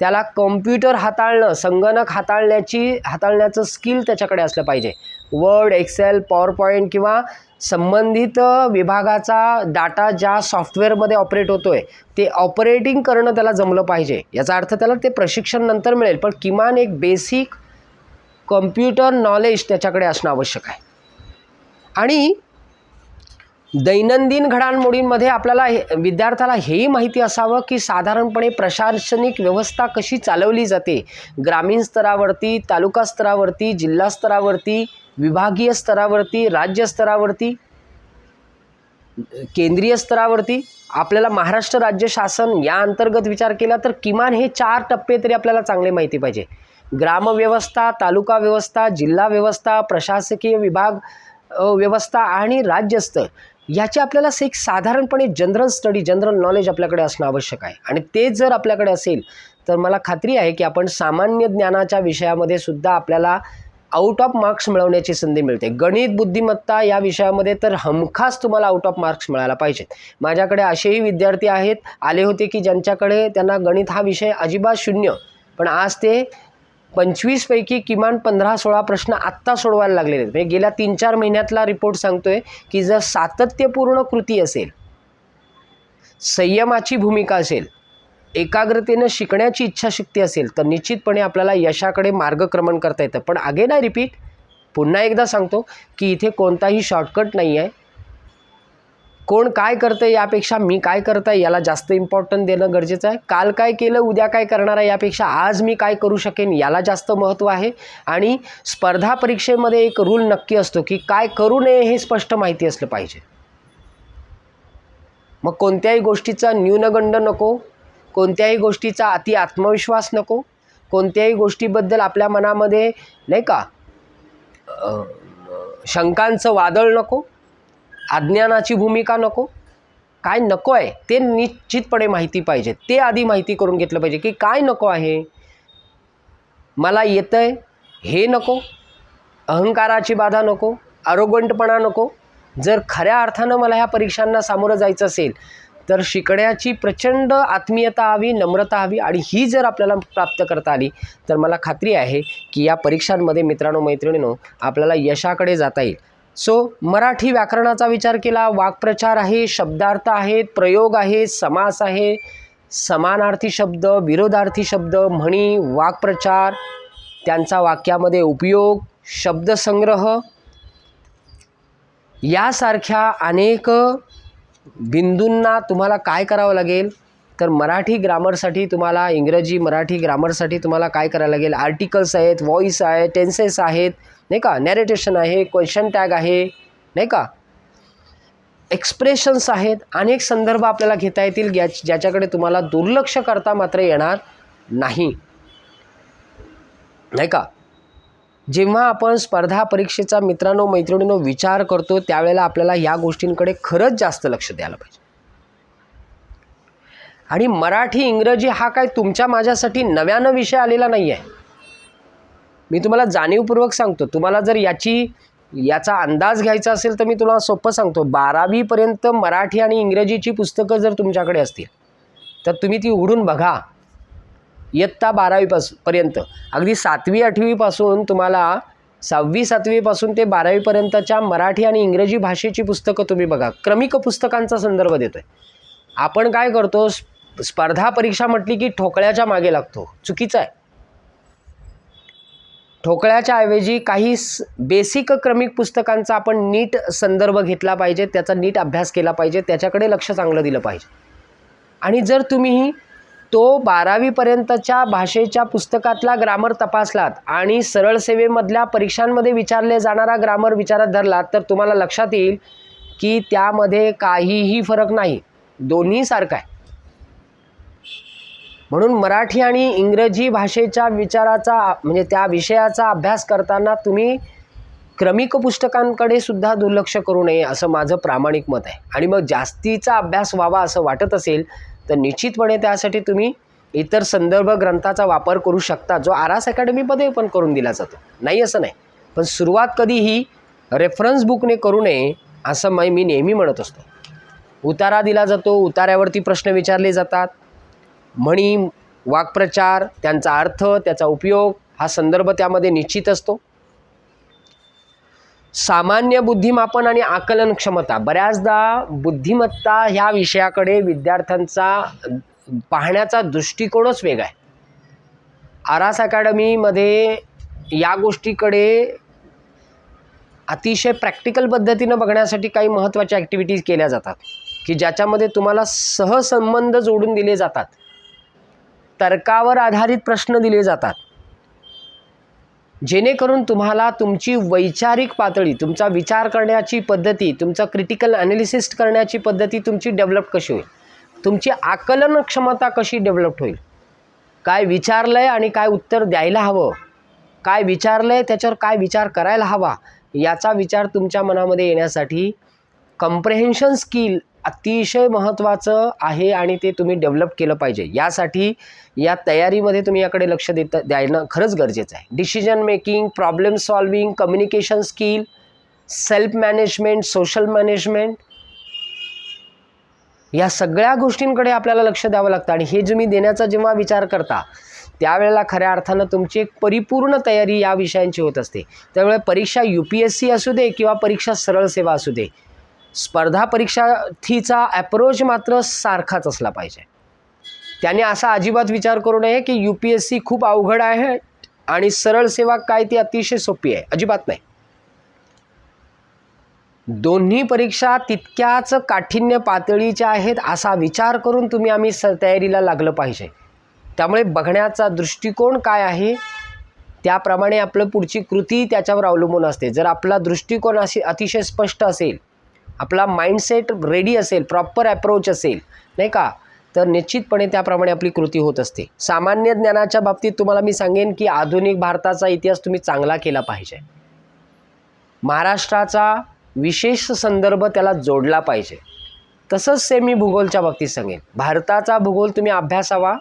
A: त्याला कॉम्प्युटर हाताळणं, संगणक हाताळण्याचं स्किल त्याच्याकडे असलं पाहिजे. वर्ड, एक्सेल, पॉवर पॉईंट किंवा संबंधित विभागाचा डाटा ज्या सॉफ्टवेअरमध्ये ऑपरेट होतोय ते ऑपरेटिंग करणं त्याला जमलं पाहिजे. याचा अर्थ त्याला ते प्रशिक्षण नंतर मिळेल, पण किमान एक बेसिक कॉम्प्युटर नॉलेज त्याच्याकडे असणं आवश्यक आहे. आणि दैनंदिन घडामोडींमध्ये आपल्याला विद्यार्थ्याला हेही माहिती असावं की साधारणपणे प्रशासनिक व्यवस्था कशी चालवली जाते, ग्रामीण स्तरावरती, तालुका स्तरावरती, जिल्हा स्तरावरती, विभागीय स्तरावरती, राज्य स्तरावरती, केंद्रीय स्तरावरती. आपल्याला महाराष्ट्र राज्य शासन या अंतर्गत विचार केला तर किमान हे 4 टप्पे तरी आपल्याला चांगले माहिती पाहिजे. ग्रामव्यवस्था, तालुका व्यवस्था, जिल्हा व्यवस्था, प्रशासकीय विभाग व्यवस्था आणि राज्यस्तर याची आपल्याला एक साधारणपणे जनरल स्टडी, जनरल नॉलेज आपल्याकडे असणं आवश्यक आहे. आणि ते जर आपल्याकडे असेल तर मला खात्री आहे की आपण सामान्य ज्ञानाच्या विषयामध्ये सुद्धा आपल्याला आउट ऑफ मार्क्स मिळवण्याची संधी मिळते. गणित बुद्धिमत्ता या विषयामध्ये तर हमखास तुम्हाला आउट ऑफ मार्क्स मिळायला पाहिजेत. माझ्याकडे असेही विद्यार्थी आले होते की ज्यांच्याकडे त्यांना गणित हा विषय अजिबात शून्य, पण आज ते 25 पैकी किमान 15-16 प्रश्न आत्ता सोडवायला लागलेले आहेत. म्हणजे गेल्या 3-4 महिन्यातला रिपोर्ट सांगतोय की जर सातत्यपूर्ण कृती असेल, संयमाची भूमिका असेल, एकाग्रतेनं शिकण्याची इच्छाशक्ती असेल तर निश्चितपणे आपल्याला यशाकडे मार्गक्रमण करता येतं. पण अगेन आय रिपीट, पुन्हा एकदा सांगतो की इथे कोणताही शॉर्टकट नाही आहे. कोण काय करतं यापेक्षा मी काय करताय याला जास्त इम्पॉर्टन्स देणं गरजेचं आहे. काल काय केलं, उद्या काय करणार आहे यापेक्षा आज मी काय करू शकेन याला जास्त महत्त्व आहे. आणि स्पर्धा परीक्षेमध्ये एक रूल नक्की असतो की काय करू नये हे स्पष्ट माहिती असलं पाहिजे. मग कोणत्याही गोष्टीचा न्यूनगंड नको, कोणत्याही गोष्टीचा अति आत्मविश्वास नको, कोणत्याही गोष्टीबद्दल आपल्या मनामध्ये नाही का शंकांचं वादळ नको, अज्ञानाची भूमिका नको. काय नको आहे ते निश्चितपणे माहिती पाहिजे. ते आधी माहिती करून घेतलं पाहिजे की काय नको आहे. मला येतं आहे हे नको, अहंकाराची बाधा नको, आरोगंटपणा नको. जर खऱ्या अर्थानं मला ह्या परीक्षांना सामोरं जायचं असेल तर शिकण्याची प्रचंड आत्मीयता हवी, नम्रता हवी. आणि ही जर आपल्याला प्राप्त करता आली तर मला खात्री आहे की या परीक्षांमध्ये मित्रांनो मैत्रिणींनो आपल्याला यशाकडे जाता येईल. सो मराठी व्याकरणाचा विचार केला, वाक्प्रचार आहे, शब्दार्थ आहेत, प्रयोग आहे, समास आहे, समानार्थी शब्द, विरोधार्थी शब्द, म्हणी, वाक्प्रचार, त्यांचा वाक्यामध्ये उपयोग, शब्दसंग्रह यासारख्या अनेक बिंदूंना तुम्हाला काय करावं लागेल तर मराठी ग्रामरसाठी तुम्हाला इंग्रजी मराठी ग्रामरसाठी तुम्हाला काय करायला लागेल, आर्टिकल्स आहेत, व्हॉइस आहे, टेन्सेस आहेत नाही का, नॅरेटेशन आहे, क्वेश्चन टॅग आहे नाही का, एक्सप्रेशन्स आहेत, अनेक संदर्भ आपल्याला घेता येतील ज्याच्याकडे तुम्हाला दुर्लक्ष करता मात्र येणार नाही नाही का. जेव्हा आपण स्पर्धा परीक्षेचा मित्रांनो मैत्रिणींनो विचार करतो त्यावेळेला आपल्याला या गोष्टींकडे खरंच जास्त लक्ष द्यायला पाहिजे. आणि मराठी इंग्रजी हा काय तुमच्या माझ्यासाठी नव्यानं विषय आलेला नाही आहे. मी तुम्हाला जाणीवपूर्वक सांगतो. तुम्हाला जर याचा अंदाज घ्यायचा असेल तर मी तुम्हाला सोपं सांगतो. 12वीपर्यंत मराठी आणि इंग्रजीची पुस्तकं जर तुमच्याकडे असतील तर तुम्ही ती उघडून बघा. इयत्ता 12वीपर्यंत अगदी 7वी-8वीपासून तुम्हाला 6वी-7वीपासून ते 12वीपर्यंतच्या मराठी आणि इंग्रजी भाषेची पुस्तकं तुम्ही बघा. क्रमिक पुस्तकांचा संदर्भ देतो आहे. आपण काय करतो, स्पर्धा परीक्षा म्हटली की ठोकळ्याच्या मागे लागतो. चुकीचं आहे. ठोकळ्याच्या ऐवजी काही बेसिक क्रमिक पुस्तकांचा आपण नीट संदर्भ घेतला पाहिजे, त्याचा नीट अभ्यास केला पाहिजे, त्याच्याकडे लक्ष चांगलं दिलं पाहिजे. आणि जर तुम्ही तो 12वीपर्यंतच्या भाषेच्या पुस्तकातला ग्रामर तपासलात आणि सरळ सेवेमधल्या परीक्षांमध्ये विचारले जाणारा ग्रामर विचारात धरलात तर तुम्हाला लक्षात येईल की त्यामध्ये काहीही फरक नाही, दोन्ही सारखं आहे. म्हणून मराठी आणि इंग्रजी भाषेच्या विचाराचा म्हणजे त्या विषयाचा अभ्यास करताना तुम्ही क्रमिक पुस्तकांकडे सुद्धा दुर्लक्ष करू नये असं माझं प्रामाणिक मत आहे. आणि मग जास्तीचा अभ्यास व्हावा असं वाटत असेल तर निश्चितपणे त्यासाठी तुम्ही इतर संदर्भ ग्रंथाचा वापर करू शकता, जो आरास अकॅडमीमध्ये पण करून दिला जातो, नाही असं नाही. पण सुरुवात कधीही रेफरन्स बुकने करू नये असं मी नेहमी म्हणत असतो. उतारा दिला जातो, उतार्यावरती प्रश्न विचारले जातात, म्हणी, वाक्प्रचार, त्यांचा अर्थ, त्याचा उपयोग हा संदर्भ त्यामध्ये निश्चित असतो. सामान्य बुद्धिमापन आणि आकलन क्षमता, बऱ्याचदा बुद्धिमत्ता ह्या विषयाकडे विद्यार्थ्यांचा पाहण्याचा दृष्टिकोनच वेगळा आहे. आरास अकॅडमीमध्ये या गोष्टीकडे अतिशय प्रॅक्टिकल पद्धतीनं बघण्यासाठी काही महत्त्वाच्या ॲक्टिव्हिटीज केल्या जातात की ज्याच्यामध्ये तुम्हाला सहसंबंध जोडून दिले जातात, तर्कावर आधारित प्रश्न दिले जातात, जेणेकरून तुम्हाला तुमची वैचारिक पातळी, तुमचा विचार करण्याची पद्धती, तुमचा क्रिटिकल ॲनालिसिस करण्याची पद्धती तुमची डेव्हलप कशी होईल, तुमची आकलन क्षमता कशी डेव्हलप होईल, काय विचारलं आहे आणि काय उत्तर द्यायला हवं, काय विचारलं आहे त्याच्यावर काय विचार करायला हवा, याचा विचार तुमच्या मनामध्ये येण्यासाठी कम्प्रेहेन्शन स्किल अतिशय महत्त्वाचं आहे आणि ते तुम्ही डेव्हलप केलं पाहिजे. यासाठी या तयारीमध्ये तुम्ही याकडे लक्ष द्यायला खरंच गरजेचं आहे. Decision making, problem solving, communication skill, self management, social management, या सगळ्या गोष्टींकडे आपल्याला लक्ष द्यावं लागतं. आणि हे तुम्ही देण्याचा जेव्हा विचार करता त्यावेळेला खऱ्या अर्थानं तुमची एक परिपूर्ण तयारी या विषयांची होत असते. त्यामुळे परीक्षा UPSC असू दे किंवा परीक्षा सरळ सेवा असू दे, स्पर्धा परीक्षार्थीचा ॲप्रोच मात्र सारखाच असला पाहिजे. त्याने असा अजिबात विचार करू नये की UPSC खूप अवघड आहे आणि सरळ सेवा काय ती अतिशय सोपी आहे. अजिबात नाही. दोन्ही परीक्षा तितक्याच काठिण्य पातळीच्या आहेत असा विचार करून आम्ही तयारीला लागलं पाहिजे. त्यामुळे बघण्याचा दृष्टिकोन काय आहे त्याप्रमाणे आपलं पुढची कृती त्याच्यावर अवलंबून असते. जर आपला दृष्टिकोन अतिशय स्पष्ट असेल, आपला माइंडसेट रेडी असेल, प्रॉपर ॲप्रोच असेल, नाही का, तर निश्चितपणे त्याप्रमाणे आपली कृती होत असते. सामान्य ज्ञानाच्या बाबतीत तुम्हाला मी सांगेन की आधुनिक भारताचा इतिहास तुम्ही चांगला केला पाहिजे. महाराष्ट्राचा विशेष संदर्भ त्याला जोडला पाहिजे. तसंच सेमी भूगोलच्या बाबतीत सांगेन, भारताचा भूगोल तुम्ही अभ्यासावा,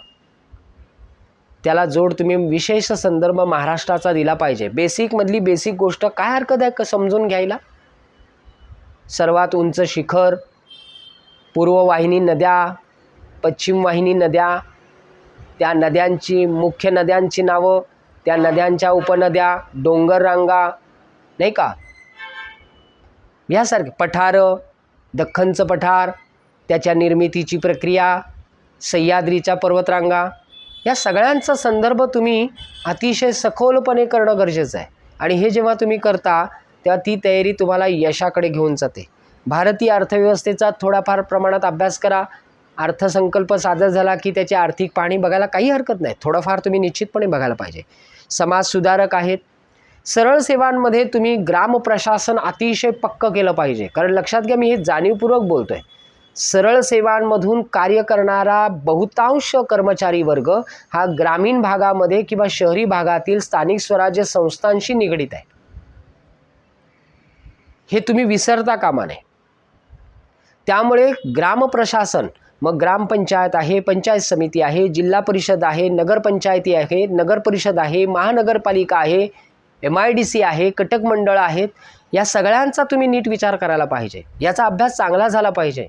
A: त्याला जोड तुम्ही विशेष संदर्भ महाराष्ट्राचा दिला पाहिजे. बेसिकमधली बेसिक गोष्ट काय हरकत आहे समजून घ्यायला. सर्वात उंच शिखर, पूर्ववाहिनी नद्या, पश्चिम वाहिनी नद्या, त्या नद्यांची मुख्य नद्यांची नावं, त्या नद्यांच्या उपनद्या, डोंगर रांगा, नाही का, यासारखे पठारं, दख्खनचं पठार, त्याच्या निर्मितीची प्रक्रिया, सह्याद्रीच्या पर्वतरांगा, या सगळ्यांचा संदर्भ तुम्ही अतिशय सखोलपणे करणं गरजेचं आहे. आणि हे जेव्हा तुम्ही करता तेव्हा ती तयारी तुम्हाला यशाकडे घेऊन जाते. भारतीय अर्थव्यवस्थेचा थोडाफार प्रमाणात अभ्यास करा. अर्थसंकल्प सादर झाला की त्याची आर्थिक पाहणी बघायला काही हरकत नाही. थोडंफार तुम्ही निश्चितपणे बघायला पाहिजे. समाजसुधारक आहेत. सरळ सेवांमध्ये तुम्ही ग्रामप्रशासन अतिशय पक्क केलं पाहिजे. कारण लक्षात घ्या, मी हे जाणीवपूर्वक बोलतो आहे, सरळ सेवांमधून कार्य करणारा बहुतांश कर्मचारी वर्ग हा ग्रामीण भागामध्ये किंवा शहरी भागातील स्थानिक स्वराज्य संस्थांशी निगडित आहे. हे तुम्ही विसरता कामा नये. त्यामुळे ग्रामप्रशासन, मग ग्रामपंचायत आहे, पंचायत समिती आहे, जिल्हा परिषद आहे, नगरपंचायती आहे, नगर परिषद आहे, महानगरपालिका आहे, MIDC आहे, कटक मंडळ आहेत, या सगळ्यांचा तुम्ही नीट विचार करायला पाहिजे. याचा अभ्यास चांगला झाला पाहिजे.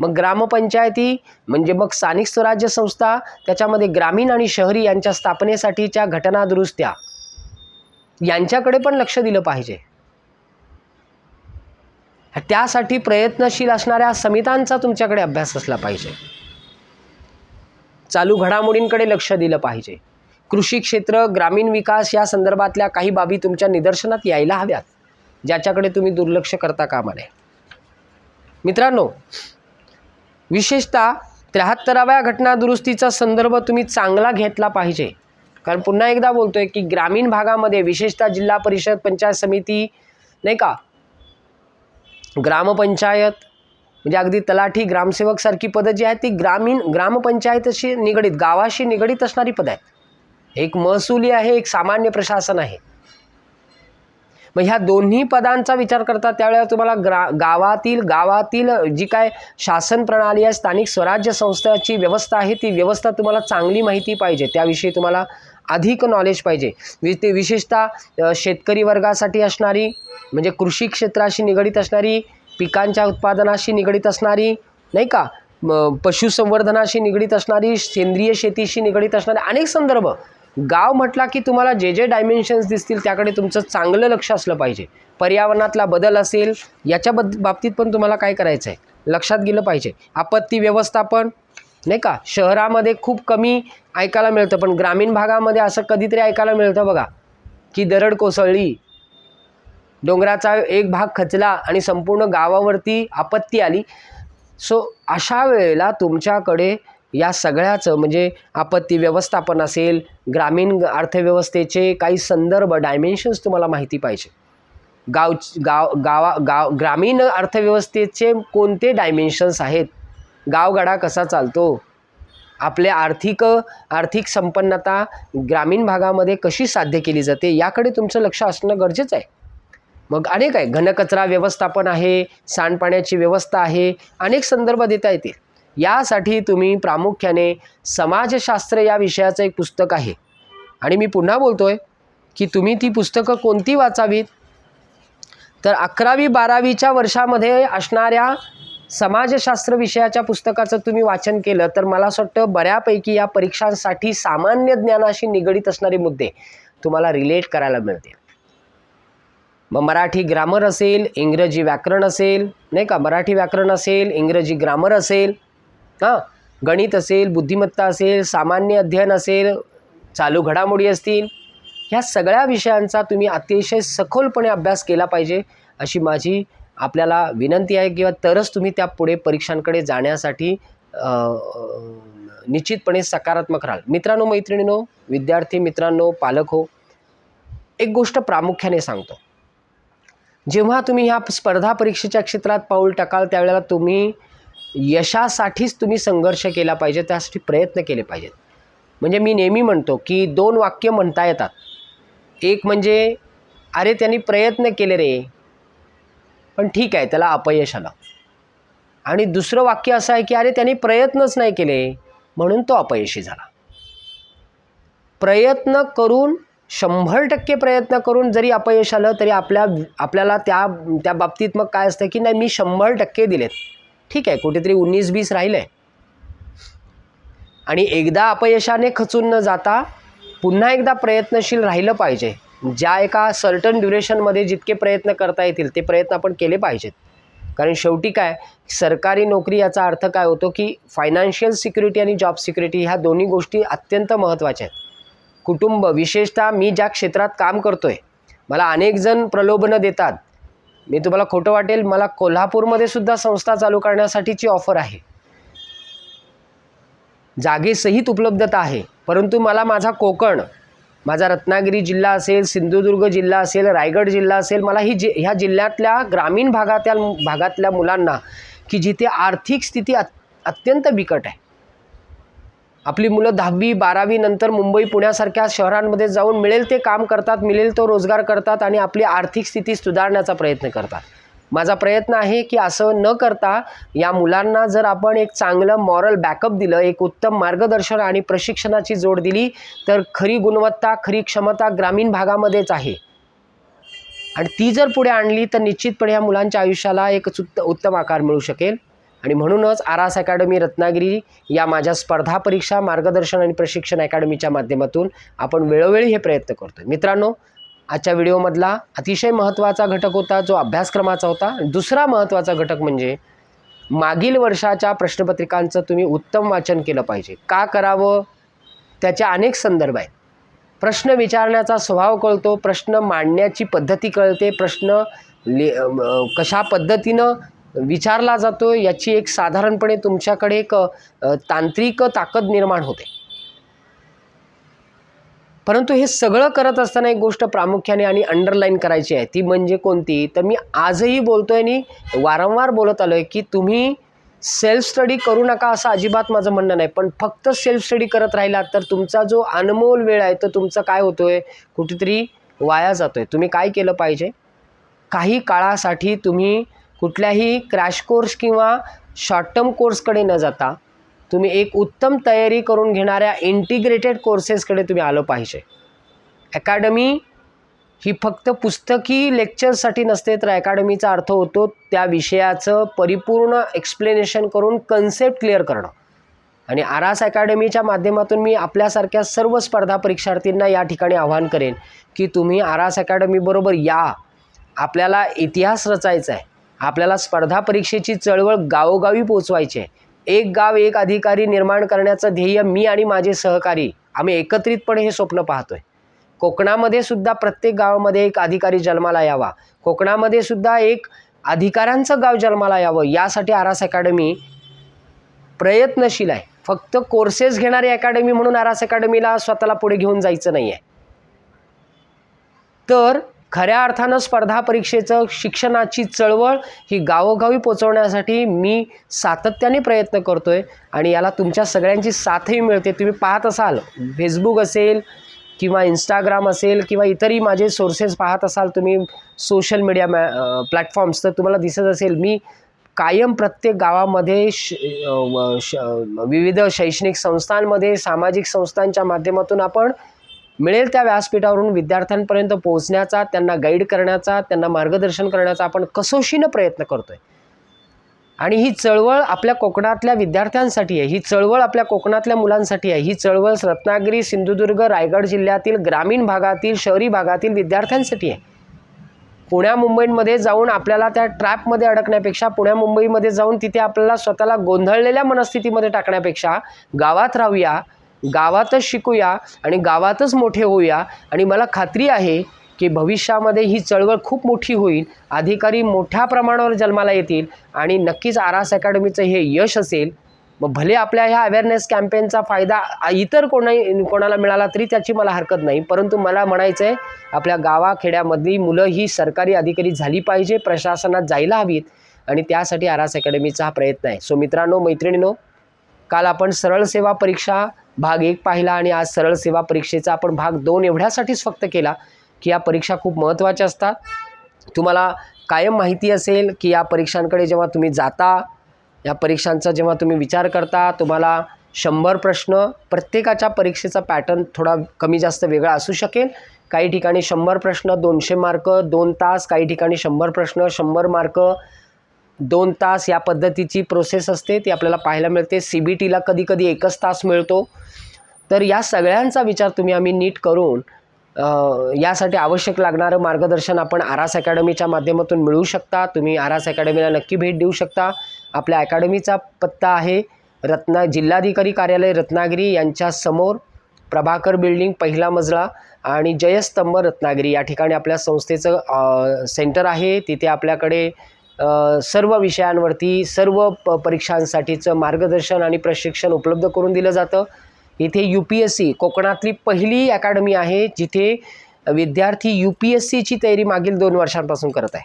A: मग ग्रामपंचायती म्हणजे मग स्थानिक स्वराज्य संस्था, त्याच्यामध्ये ग्रामीण आणि शहरी यांच्या स्थापनेसाठीच्या घटना दुरुस्त्या, यांच्याकडे पण लक्ष दिलं पाहिजे. त्यासाठी प्रयत्नशील असणाऱ्या समित्यांचा तुमच्याकडे अभ्यास असला पाहिजे. चालू घडामोडींकडे लक्ष दिलं पाहिजे. कृषी क्षेत्र, ग्रामीण विकास या संदर्भातल्या काही बाबी तुमच्या निदर्शनात यायला हव्यात, ज्याच्याकडे तुम्ही दुर्लक्ष करता कामा नये. मित्रांनो, विशेषतः 73व्या घटना दुरुस्तीचा संदर्भ तुम्ही चांगला घेतला पाहिजे. कारण पुन्हा एकदा बोलतोय की ग्रामीण भागामध्ये विशेषतः जिल्हा परिषद, पंचायत समिती, नाही का, ग्रामपंचायत म्हणजे अगदी तलाठी, ग्रामसेवक सारखी पदं जी आहेत ती ग्रामपंचायतशी निगडित, गावाशी निगडित असणारी पदं आहेत. एक महसुली आहे, एक सामान्य प्रशासन आहे. मग ह्या दोन्ही पदांचा विचार करता त्यावेळेला तुम्हाला गावातील जी काय शासन प्रणाली आहे, स्थानिक स्वराज्य संस्थाची व्यवस्था आहे, ती व्यवस्था तुम्हाला चांगली माहिती पाहिजे. त्याविषयी तुम्हाला अधिक नॉलेज पाहिजे. ते विशेषतः शेतकरी वर्गासाठी असणारी, म्हणजे कृषी क्षेत्राशी निगडित असणारी, पिकांच्या उत्पादनाशी निगडित असणारी, नाही का, पशुसंवर्धनाशी निगडित असणारी, सेंद्रिय शेतीशी निगडित असणारे अनेक संदर्भ. गाव म्हटला की तुम्हाला जे जे डायमेन्शन्स दिसतील त्याकडे तुमचं चांगलं लक्ष असलं पाहिजे. पर्यावरणातला बदल असेल याच्या बाबतीत पण तुम्हाला काय करायचं आहे, लक्षात गेलं पाहिजे. आपत्ती व्यवस्थापन, नाही का, शहरामध्ये खूप कमी ऐकायला मिळतं, पण ग्रामीण भागामध्ये असं कधीतरी ऐकायला मिळतं बघा की दरड कोसळली, डोंगराचा एक भाग खचला आणि संपूर्ण गावावरती आपत्ती आली. सो अशा वेळेला तुमच्याकडे या सगळ्याचं म्हणजे आपत्ती व्यवस्थापन असेल, ग्रामीण अर्थव्यवस्थेचे काही संदर्भ डायमेन्शन्स तुम्हाला माहिती पाहिजे. ग्रामीण अर्थव्यवस्थेचे कोणते डायमेन्शन्स आहेत, गावगाडा कसा चालतो, आपल्या आर्थिक संपन्नता ग्रामीण भागामध्ये कशी साध्य केली जाते, याकडे तुमचं लक्ष असणं गरजेचं आहे. मग अनेक आहे, घनकचरा व्यवस्थापन आहे, सांडपाण्याची व्यवस्था आहे, अनेक संदर्भ देता येतील. यासाठी तुम्ही प्रामुख्याने समाजशास्त्र या विषयाचं एक पुस्तक आहे आणि मी पुन्हा बोलतोय की तुम्ही ती पुस्तकं कोणती वाचावीत, तर 11वी-12वीच्या वर्षामध्ये असणाऱ्या समाजशास्त्र विषयाच्या पुस्तकाचं तुम्ही वाचन केलं तर मला असं वाटतं बऱ्यापैकी या परीक्षांसाठी सामान्य ज्ञानाशी निगडीत असणारे मुद्दे तुम्हाला रिलेट करायला मिळतील. मग मराठी ग्रामर असेल, इंग्रजी व्याकरण असेल, नाही का, मराठी व्याकरण असेल, इंग्रजी ग्रामर असेल, गणित असेल, बुद्धिमत्ता असेल, सामान्य अध्ययन असेल, चालू घडामोडी असतील, ह्या सगळ्या विषयांचा तुम्ही अतिशय सखोलपणे अभ्यास केला पाहिजे अशी माझी आपल्याला विनंती आहे, किंवा तरच तुम्ही त्या पुढे परीक्षांकडे जाण्यासाठी निश्चितपणे सकारात्मक राहाल. मित्रांनो, मैत्रिणींनो, विद्यार्थी मित्रांनो, पालक हो, एक गोष्ट प्रामुख्याने सांगतो, जेव्हा तुम्ही ह्या स्पर्धा परीक्षेच्या क्षेत्रात पाऊल टाकाल त्यावेळेला तुम्ही यशासाठीच तुम्ही संघर्ष केला पाहिजे, त्यासाठी प्रयत्न केले पाहिजेत. म्हणजे मी नेहमी म्हणतो की 2 वाक्य म्हणता येतात. एक म्हणजे अरे त्यांनी प्रयत्न केले रे पण ठीक आहे त्याला अपयश आलं, आणि दुसरं वाक्य असं आहे की अरे त्यांनी प्रयत्नच नाही केले म्हणून तो अपयशी झाला. प्रयत्न करून 100% प्रयत्न करून जरी अपयश आलं तरी आपल्याला त्या बाबतीत मग काय असतं की नाही मी 100% दिलेत, ठीक आहे, कुठेतरी 19-20 राहिलं आहे. आणि एकदा अपयशाने खचून न जाता पुन्हा एकदा प्रयत्नशील राहिलं पाहिजे. ज्या एका सर्टन ड्युरेशनमध्ये जितके प्रयत्न करता येतील ते प्रयत्न आपण केले पाहिजेत. कारण शेवटी काय, सरकारी नोकरी याचा अर्थ काय होतो की फायनान्शियल सिक्युरिटी आणि जॉब सिक्युरिटी ह्या दोन्ही गोष्टी अत्यंत महत्त्वाच्या आहेत. कुटुंब, विशेषतः मी ज्या क्षेत्रात काम करतोय, मला अनेक जण प्रलोभनं देतात. मी तुम्हाला खोटं वाटेल, मला कोल्हापूरमध्ये सुद्धा संस्था चालू करण्यासाठीची ऑफर आहे, जागेसहित उपलब्धता आहे, परंतु मला माझा कोकण, माझा रत्नागिरी जिल्हा असेल, सिंधुदुर्ग जिल्हा असेल, रायगड जिल्हा असेल, मला ह्या जिल्ह्यातल्या ग्रामीण भागातल्या मुलांना की जिथे आर्थिक स्थिती अत्यंत बिकट आहे, आपली मुलं 10वी-12वी नंतर मुंबई पुण्यासारख्या शहरांमध्ये जाऊन मिळेल ते काम करतात, मिळेल तो रोजगार करतात आणि आपली आर्थिक स्थिती सुधारण्याचा प्रयत्न करतात. माझा प्रयत्न आहे की असं न करता या मुलांना जर आपण एक चांगलं मॉरल बॅकअप दिलं, एक उत्तम मार्गदर्शन आणि प्रशिक्षणाची जोड दिली तर खरी गुणवत्ता, खरी क्षमता ग्रामीण भागामध्येच आहे. आणि ती जर पुढे आणली तर निश्चितपणे या मुलांच्या आयुष्याला एक उत्तम आकार मिळू शकेल. आणि म्हणूनच आरास अकॅडमी रत्नागिरी या माझ्या स्पर्धा परीक्षा मार्गदर्शन आणि प्रशिक्षण अकॅडमीच्या माध्यमातून आपण वेळोवेळी हे प्रयत्न करतो. मित्रांनो, आजच्या व्हिडिओमधला अतिशय महत्त्वाचा घटक होता जो अभ्यासक्रमाचा होता. दुसरा महत्त्वाचा घटक म्हणजे मागील वर्षाच्या प्रश्नपत्रिकांचं तुम्ही उत्तम वाचन केलं पाहिजे. का करावं, त्याचे अनेक संदर्भ आहेत. प्रश्न विचारण्याचा स्वभाव कळतो, प्रश्न मांडण्याची पद्धती कळते, प्रश्न कशा पद्धतीनं विचारला जातो याची एक साधारणपणे तुमच्याकडे एक तांत्रिक ताकद निर्माण होते. परंतु हे सगळं करत असताना एक गोष्ट प्रामुख्याने आणि अंडरलाईन करायची आहे, ती म्हणजे कोणती, तर मी आजही बोलतोय आणि वारंवार बोलत आलोय की तुम्ही सेल्फ स्टडी करू नका असं अजिबात माझं म्हणणं नाही, पण फक्त सेल्फ स्टडी करत राहिलात तर तुमचा जो अनमोल वेळ आहे तो तुमचा काय होतोय, कुठेतरी वाया जातोय. तुम्ही काय केलं पाहिजे, काही काळासाठी तुम्ही कुठल्याही क्रॅश कोर्स किंवा शॉर्ट टर्म कोर्सकडे न जाता तुम्ही एक उत्तम तयारी करून घेणाऱ्या इंटिग्रेटेड कोर्सेसकडे तुम्ही आलं पाहिजे. अकॅडमी ही फक्त पुस्तकी लेक्चर्ससाठी नसते, तर अकॅडमीचा अर्थ होतो त्या विषयाचं परिपूर्ण एक्सप्लेनेशन करून कन्सेप्ट क्लिअर करणं. आणि आरास अकॅडमीच्या माध्यमातून मी आपल्यासारख्या सर्व स्पर्धा परीक्षार्थींना या ठिकाणी आवाहन करेन की तुम्ही आरास अकॅडमीबरोबर या. आपल्याला इतिहास रचायचा आहे, आपल्याला स्पर्धा परीक्षेची चळवळ गावोगावी पोचवायची आहे. एक गाव एक अधिकारी निर्माण करण्याचं ध्येय मी आणि माझे सहकारी आम्ही एकत्रितपणे हे स्वप्न पाहतोय. कोकणामध्ये सुद्धा प्रत्येक गावामध्ये एक अधिकारी जन्माला यावा, कोकणामध्ये सुद्धा एक अधिकाऱ्यांचं गाव जन्माला यावं, यासाठी आरास अकॅडमी प्रयत्नशील आहे. फक्त कोर्सेस घेणारी अकॅडमी म्हणून आरास अकॅडमीला स्वतःला पुढे घेऊन जायचं नाही आहे. तर खऱ्या अर्थानं स्पर्धा परीक्षेचं शिक्षणाची चळवळ ही गावोगावी पोचवण्यासाठी मी सातत्याने प्रयत्न करतोय आणि याला तुमच्या सगळ्यांची साथही मिळते. तुम्ही पाहत असाल फेसबुक असेल किंवा इंस्टाग्राम असेल किंवा इतरही माझे सोर्सेस पाहत असाल तुम्ही सोशल मीडिया प्लॅटफॉर्म्स, तर तुम्हाला दिसत असेल मी कायम प्रत्येक गावामध्ये विविध शैक्षणिक संस्थांमध्ये सामाजिक संस्थांच्या माध्यमातून आपण मिळेल त्या व्यासपीठावरून विद्यार्थ्यांपर्यंत पोहोचण्याचा, त्यांना गाईड करण्याचा, त्यांना मार्गदर्शन करण्याचा आपण कसोशीनं प्रयत्न करतोय. आणि ही चळवळ आपल्या कोकणातल्या विद्यार्थ्यांसाठी आहे, ही चळवळ आपल्या कोकणातल्या मुलांसाठी आहे, ही चळवळ रत्नागिरी, सिंधुदुर्ग, रायगड जिल्ह्यातील ग्रामीण भागातील, शहरी भागातील विद्यार्थ्यांसाठी आहे. पुण्या मुंबईमध्ये जाऊन आपल्याला त्या ट्रॅपमध्ये अडकण्यापेक्षा, पुण्या मुंबईमध्ये जाऊन तिथे आपल्याला स्वतःला गोंधळलेल्या मनस्थितीमध्ये टाकण्यापेक्षा गावात राहूया, गावातच शिकूया आणि गावातच मोठे होऊया. आणि मला खात्री आहे की भविष्यामध्ये ही चळवळ खूप मोठी होईल, अधिकारी मोठ्या प्रमाणावर जन्माला येतील आणि नक्कीच आरास अकॅडमीचं हे यश असेल. मग भले आपल्या ह्या अवेअरनेस कॅम्पेनचा फायदा इतर कोणाला मिळाला तरी त्याची मला हरकत नाही, परंतु मला म्हणायचं आहे आपल्या गावाखेड्यामधली मुलं ही सरकारी अधिकारी झाली पाहिजे, प्रशासनात जायला हवीत आणि त्यासाठी आरास अकॅडमीचा हा प्रयत्न आहे. सो मित्रांनो, मैत्रिणींनो, काल आपण सरळ सेवा परीक्षा भाग 1 पाहिला आणि आज सरळ सेवा परीक्षेचा आपण भाग 2 एवढ्यासाठीच फक्त केला की या परीक्षा खूप महत्त्वाच्या असतात. तुम्हाला कायम माहिती असेल की या परीक्षांकडे जेव्हा तुम्ही जाता, या परीक्षांचा जेव्हा तुम्ही विचार करता, तुम्हाला 100 प्रश्न, प्रत्येकाच्या परीक्षेचा पॅटर्न थोडा कमी जास्त वेगळा असू शकेल. काही ठिकाणी 100 प्रश्न 200 मार्क 2 तास, काही ठिकाणी 100 प्रश्न 100 मार्क 2 तास, या पद्धतीची प्रोसेस असते, ती आपल्याला पाहायला मिळते. CBTला कधीकधी 1 तास मिळतो. तर या सगळ्यांचा विचार आम्ही नीट करून यासाठी आवश्यक लागणारं मार्गदर्शन आपण आरास अकॅडमीच्या माध्यमातून मिळवू शकता. तुम्ही आरास अकॅडमीला नक्की भेट देऊ शकता. आपल्या अकॅडमीचा पत्ता आहे जिल्हाधिकारी कार्यालय रत्नागिरी यांच्या समोर, प्रभाकर बिल्डिंग, 1ला मजला आणि जयस्तंभ रत्नागिरी या ठिकाणी आपल्या संस्थेचं सेंटर आहे. तिथे आपल्याकडे सर्व विषयांवरती सर्व परीक्षांसाठीचं मार्गदर्शन आणि प्रशिक्षण उपलब्ध करून दिलं जातं. इथे UPSC कोकणातली पहिली अकॅडमी आहे जिथे विद्यार्थी UPSCची तयारी मागील 2 वर्षांपासून करत आहे.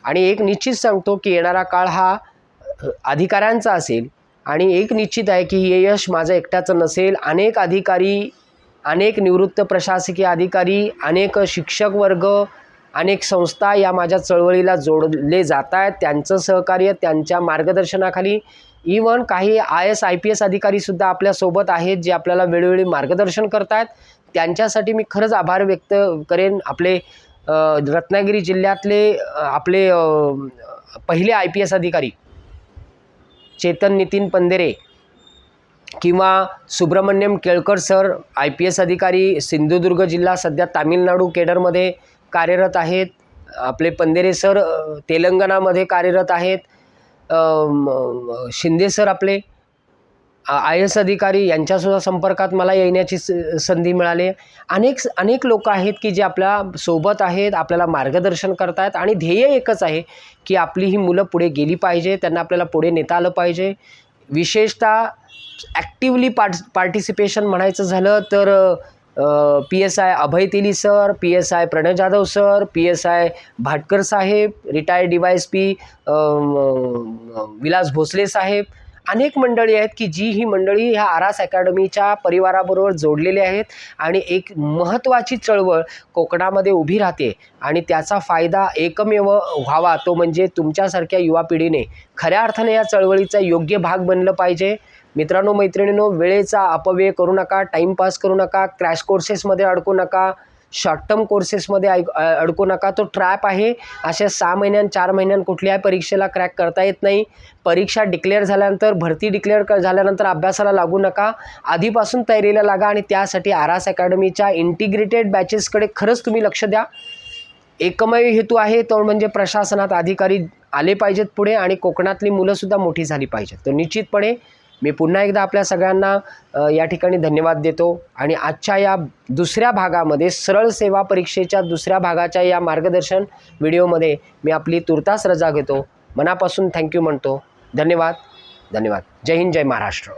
A: आणि एक निश्चित सांगतो की येणारा काळ हा अधिकाऱ्यांचा असेल आणि एक निश्चित आहे की हे यश माझं एकट्याचं नसेल. अनेक अधिकारी, अनेक निवृत्त प्रशासकीय अधिकारी, अनेक शिक्षक वर्ग, अनेक संस्था या माझ्या चळवळीला जोडले जात आहेत. त्यांचं सहकार्य, त्यांच्या मार्गदर्शनाखाली इवन काही IAS IPS अधिकारीसुद्धा आपल्यासोबत आहेत जे आपल्याला वेळोवेळी मार्गदर्शन करत आहेत. त्यांच्यासाठी मी खरंच आभार व्यक्त करेन. आपले रत्नागिरी जिल्ह्यातले आपले पहिले IPS अधिकारी चेतन नितीन पंधेरे किंवा सुब्रमण्यम केळकर सर, IPS अधिकारी, सिंधुदुर्ग जिल्हा, सध्या तामिळनाडू केडरमध्ये कार्यरत आहेत. आपले पंधेरे सर तेलंगणामध्ये कार्यरत आहेत. शिंदे सर आपले IAS अधिकारी, यांच्यासुद्धा संपर्कात मला येण्याची संधी मिळाली. अनेक लोक आहेत की जे आपल्या सोबत आहेत, आपल्याला मार्गदर्शन करत आहेत आणि ध्येय एकच आहे की आपली ही मुलं पुढे गेली पाहिजे, त्यांना आपल्याला पुढे नेता आलं पाहिजे. विशेषतः ॲक्टिवली पार्टिसिपेशन म्हणायचं झालं तर PSI अभय तेली सर, PSI प्रणय जाधव सर, PSI भाटकर साहेब, रिटायर्ड DYSP विलास भोसले साहेब, अनेक मंडळी आहेत की जी ही मंडळी ह्या आरास अकॅडमीच्या परिवाराबरोबर जोडलेली आहेत आणि एक महत्त्वाची चळवळ कोकणामध्ये उभी राहते आणि त्याचा फायदा एकमेव व्हावा तो म्हणजे तुमच्यासारख्या युवा पिढीने खऱ्या अर्थाने या चळवळीचा योग्य भाग बनलं पाहिजे. मित्रांनो, मैत्रिणींनो, वेळेचा अपव्यय करू नका, टाईमपास करू नका, क्रॅश कोर्सेसमध्ये अडकू नका, शॉर्ट टर्म कोर्सेसमध्ये अडकू नका. तो ट्रॅप आहे. अशा 6 महिन्यां 4 महिन्यां कुठल्याही परीक्षेला क्रॅक करता येत नाही. परीक्षा डिक्लेअर झाल्यानंतर, भरती डिक्लेअर झाल्यानंतर अभ्यासाला लागू नका, आधीपासून तयारीला लागा आणि त्यासाठी आरास अकॅडमीच्या इंटिग्रेटेड बॅचेसकडे खरंच तुम्ही लक्ष द्या. एकमेव हेतू आहे तो म्हणजे प्रशासनात अधिकारी आले पाहिजेत पुढे आणि कोकणातली मुलंसुद्धा मोठी झाली पाहिजेत. तर निश्चितपणे मी पुन्हा एकदा आपल्या सगळ्यांना या ठिकाणी धन्यवाद देतो आणि आजच्या या दुसऱ्या भागामध्ये सरळ सेवा परीक्षेच्या दुसऱ्या भागाच्या या मार्गदर्शन व्हिडिओमध्ये मी आपली तुर्तास रजा घेतो. मनापासून थँक्यू म्हणतो. धन्यवाद. जय हिंद, जय महाराष्ट्र.